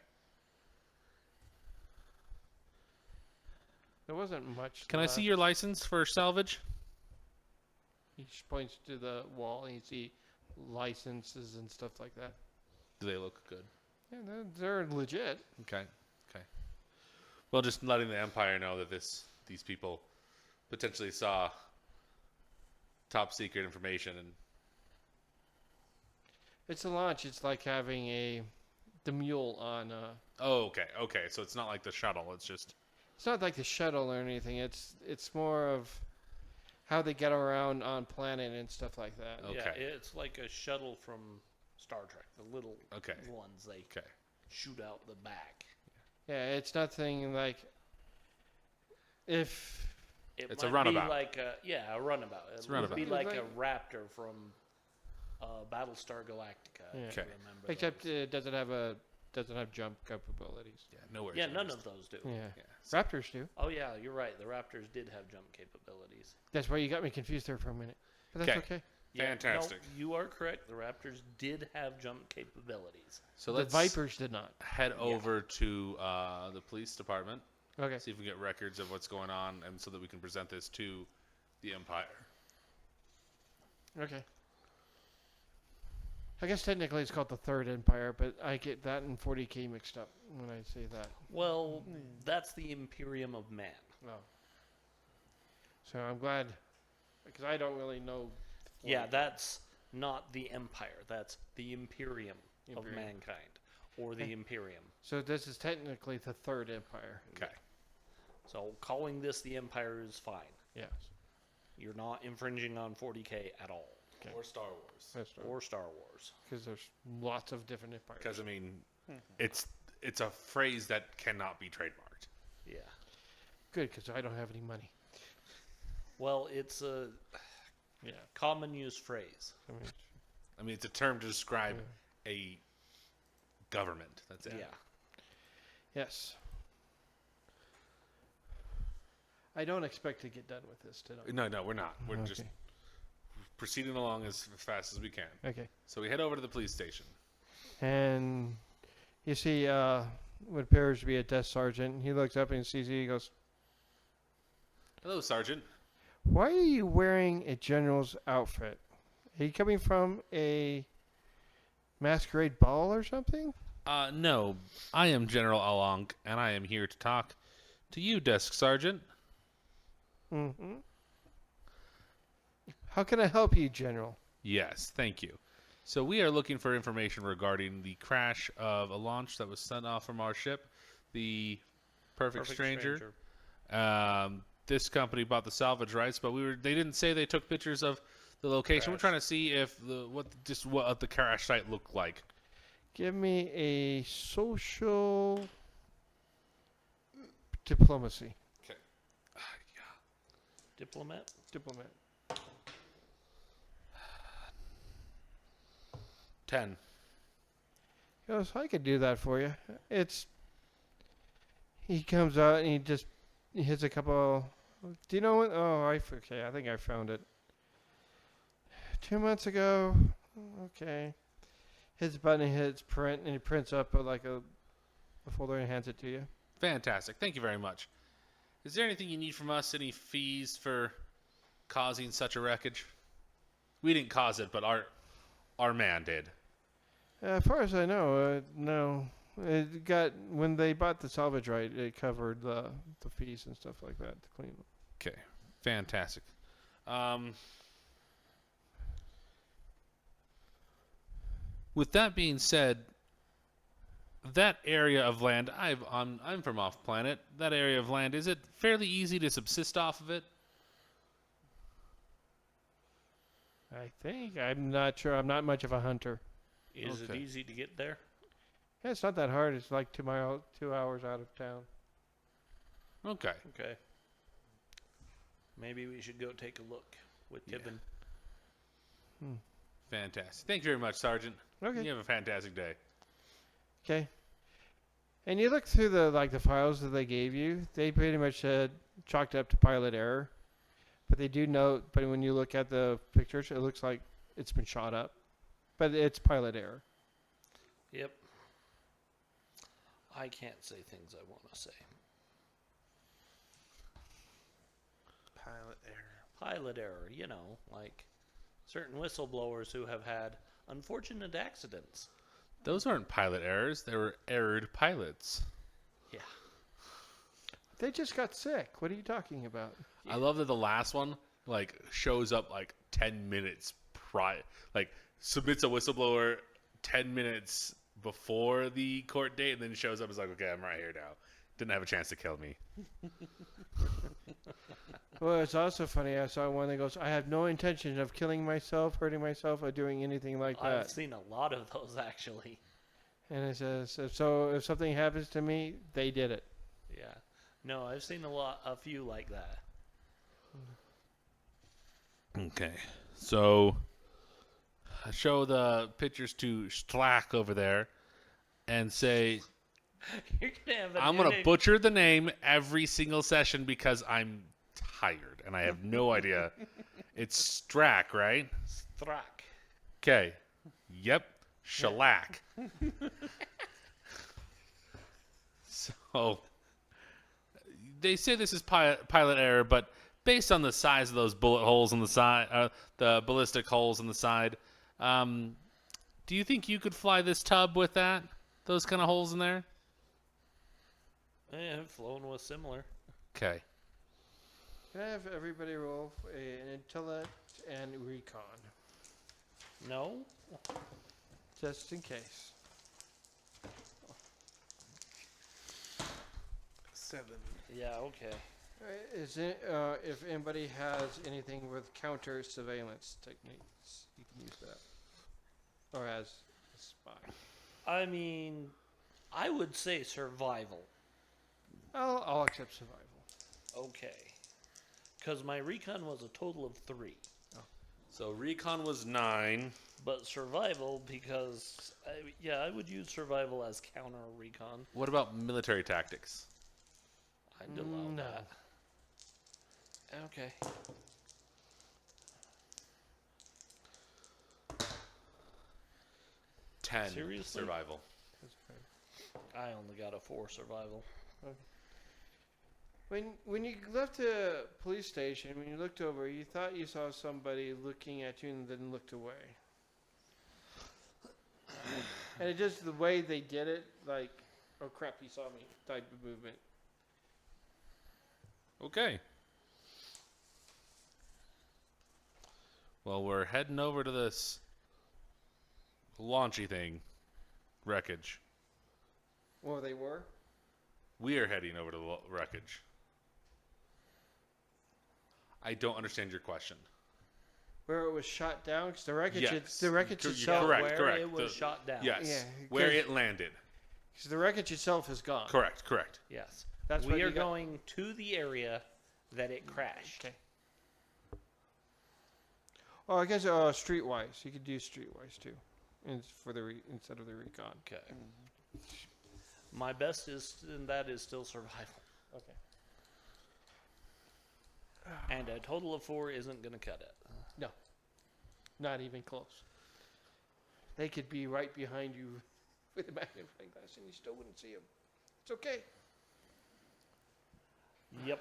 There wasn't much. Can I see your license for salvage? He just points to the wall and you see licenses and stuff like that. Do they look good? Yeah, they're legit. Okay. Okay. Well, just letting the Empire know that these people potentially saw top secret information and It's a launch. It's like having the mule on. oh, okay. Okay. So it's not like the shuttle. It's just It's not like the shuttle or anything. It's more of how they get around on planet and stuff like that. Okay. Yeah, it's like a shuttle from Star Trek. The little Okay. ones they okay. shoot out the back. Yeah, it's nothing like if It's might a runabout. Be like a runabout. It's It a would runabout. be It's like like- a Raptor from Battlestar Galactica. Yeah. If you Okay. remember except those. it doesn't have jump capabilities. Yeah. No worries. Yeah, no none worries. of those do. Yeah, Yeah. So, Raptors do. Oh yeah, you're right. The Raptors did have jump capabilities. That's why you got me confused there for a minute. But that's okay. Yeah, Fantastic. No, you are correct. The Raptors did have jump capabilities. so The let's Vipers did not. head over to the police department. Okay. See if we get records of what's going on, and so that we can present this to the Empire. Okay. I guess technically it's called the Third Empire, but I get that and 40K mixed up when I say that. Well, that's the Imperium of Man. Oh. So I'm glad, because I don't really know. Yeah, that's not the Empire. That's the Imperium of Imperium. mankind, or the Imperium. So this is technically the Third Empire. Okay. So calling this the Empire is fine. Yes. You're not infringing on 40K at all, Okay. Or Star Wars. That's right. or Star Wars. Because there's lots of different empires. Because I mean, it's a phrase that cannot be trademarked. Yeah. Good, because I don't have any money. Well, it's a Yeah. common use phrase. I mean, It's a term to describe a government. That's it. Yeah. yes. I don't expect to get done with this tonight. No, we're not. We're just Okay. proceeding along as fast as we can. Okay. So we head over to the police station. And you see what appears to be a desk sergeant. He looks up and sees you. He goes, Hello, Sergeant. "Why are you wearing a general's outfit? Are you coming from a masquerade ball or something?" No, I am General Along, and I am here to talk to you, Desk Sergeant. Mm-hmm. How can I help you, General? Yes, thank you. So we are looking for information regarding the crash of a launch that was sent off from our ship, the Perfect Stranger. This company bought the salvage rights, but they didn't say they took pictures of the location. We're Crash. trying to see if what the crash site looked like. Give me a social diplomacy. Okay. Diplomat. Diplomat. 10. He goes, "I could do that for you." He comes out and he hits a couple. Do you know what? Oh, okay. I think I found it. 2 months ago. Okay. Hits a button, he hits print, and he prints up like a folder and hands it to you. Fantastic. Thank you very much. Is there anything you need from us? Any fees for causing such a wreckage? We didn't cause it, but our man did. As far as I know, no. It got when they bought the salvage right, it covered the fees and stuff like that to clean them. Okay. Fantastic. With that being said, that area of land, I'm from off planet. That area of land, is it fairly easy to subsist off of it? I think I'm not sure. I'm not much of a hunter. Is it Okay. easy to get there? Yeah, it's not that hard. It's like 2 hours out of town. Okay. Okay. Maybe we should go take a look with Yeah. Tibbin. Fantastic. Thank you very much, Sergeant. Okay. You have a fantastic day. Okay. And you look through the files that they gave you. They pretty much chalked up to pilot error. But they do note. But when you look at the pictures, it looks like it's been shot up. But it's pilot error. Yep. I can't say things I want to say. Pilot error. Pilot error, you know, like certain whistleblowers who have had unfortunate accidents. Those aren't pilot errors. They were errored pilots. Yeah. They just got sick. What are you talking about? I love that the last one shows up 10 minutes prior, submits a whistleblower 10 minutes before the court date, and then shows up as okay, I'm right here now. Didn't have a chance to kill me. Well, it's also funny. I saw one that goes, I have no intention of killing myself, hurting myself, or doing anything like that. I've seen a lot of those actually. And it says, so if something happens to me, they did it. Yeah. No, I've seen a few like that. Okay. So, show the pictures to Strack over there and say, You're gonna have a I'm new going to name. butcher the name every single session because I'm tired and I have no idea. It's Strack, right? Thrak. Okay. Yep. Shellac. So, they say this is pilot error, but based on the size of those bullet holes on the side, the ballistic holes on the side, do you think you could fly this tub with those kind of holes in there? Yeah, I've flown with similar. Okay. Can I have everybody roll an intellect and recon? No? Just in case. 7. Yeah, okay. Is it, if anybody has anything with counter surveillance techniques, you can use that. Or as a spy. I mean, I would say survival. I'll accept survival. Okay. Because my recon was a total of 3. So recon was 9. But survival, because, I would use survival as counter recon. What about military tactics? I'd allow No. that. Okay. Ten. Seriously? Survival. I only got a 4 survival. When you left the police station, when you looked over, you thought you saw somebody looking at you and then looked away. And it just the way they did it, like, oh crap, you saw me type of movement. Okay. Well, we're heading over to this launchy thing. Wreckage. Well, they were? We are heading over to the wreckage. I don't understand your question. Where it was shot down? Because the wreckage, Yes. the wreckage You're itself, correct. Where it was shot down. Yes. Yeah, Where 'cause- it landed. because the wreckage itself is gone. Correct. Yes. That's what we you are got- going to the area that it crashed. Okay. Oh, I guess streetwise. You could do streetwise too, instead of the recon. Okay. My best in that is still survival. Okay. And a total of 4 isn't going to cut it. No, not even close. They could be right behind you with a magnifying glass, and you still wouldn't see them. It's okay. Yep.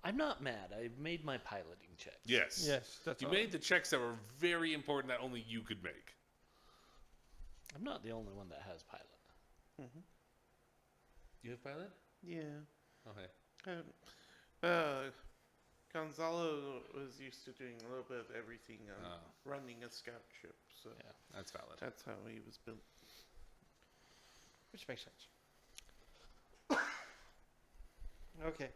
I'm not mad. I've made my piloting checks. Yes. Yes, that's You all. made the checks that were very important that only you could make. I'm not the only one that has pilot. You have pilot? Yeah. Okay. Gonzalo was used to doing a little bit of everything on Oh. running a scout ship, so Yeah. That's valid. that's how he was built. Which makes sense. Okay.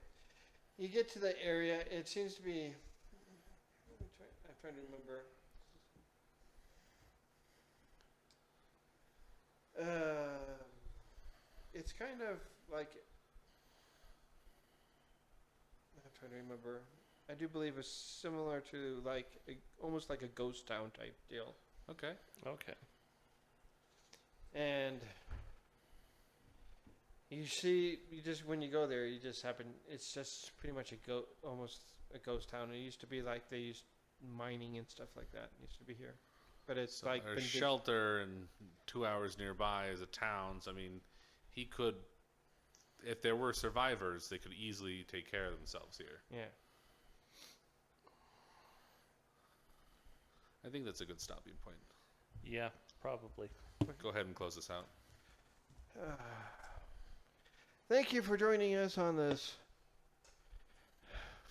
You get to the area. It seems to be. I'm trying to remember. It's kind of like, I'm trying to remember. I do believe it's similar to like almost like a ghost town type deal. Okay. Okay. And you see, you just when you go there, you just happen. It's just pretty much almost a ghost town. It used to be like they used mining and stuff like that. It used to be here, but it's So like there's been shelter and 2 hours nearby is a town. So I mean, he could, if there were survivors, they could easily take care of themselves here. yeah. I think that's a good stopping point. Yeah, probably. Go ahead and close this out. Thank you for joining us on this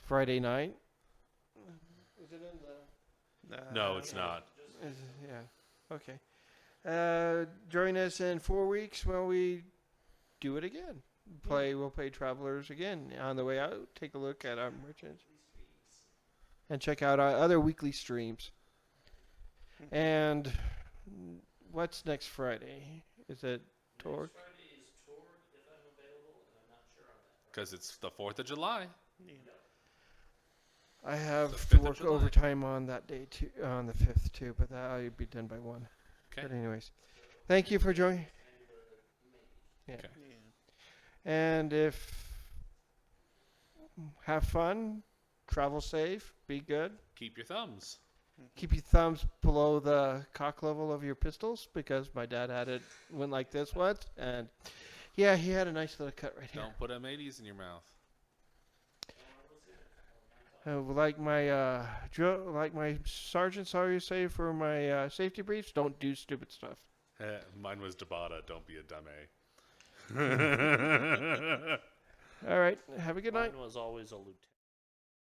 Friday night. Is it in the? No, it's not. Yeah. Okay. Join us in 4 weeks when we do it again. We'll play Travelers again. On the way out, take a look at our merchants and check out our other weekly streams. And what's next Friday? Is it Torque? Next Friday is Torg, if I'm available, and I'm not sure on that. Because it's the 4th of July. Yeah. I have The to 5th of work July. overtime on that day too, on the 5th too, but that'll be done by 1. Okay. But anyways, thank you for joining. Yeah. Okay. Yeah. And have fun, travel safe, be good. Keep your thumbs. Keep your thumbs below the cock level of your pistols because my dad went like this once, and yeah, he had a nice little cut right here. Don't put M80s in your mouth. Like my sergeant saw you say for my safety briefs, don't do stupid stuff. Mine was Tabata. Don't be a dummy. All right, have a good night. Mine was always a lieutenant.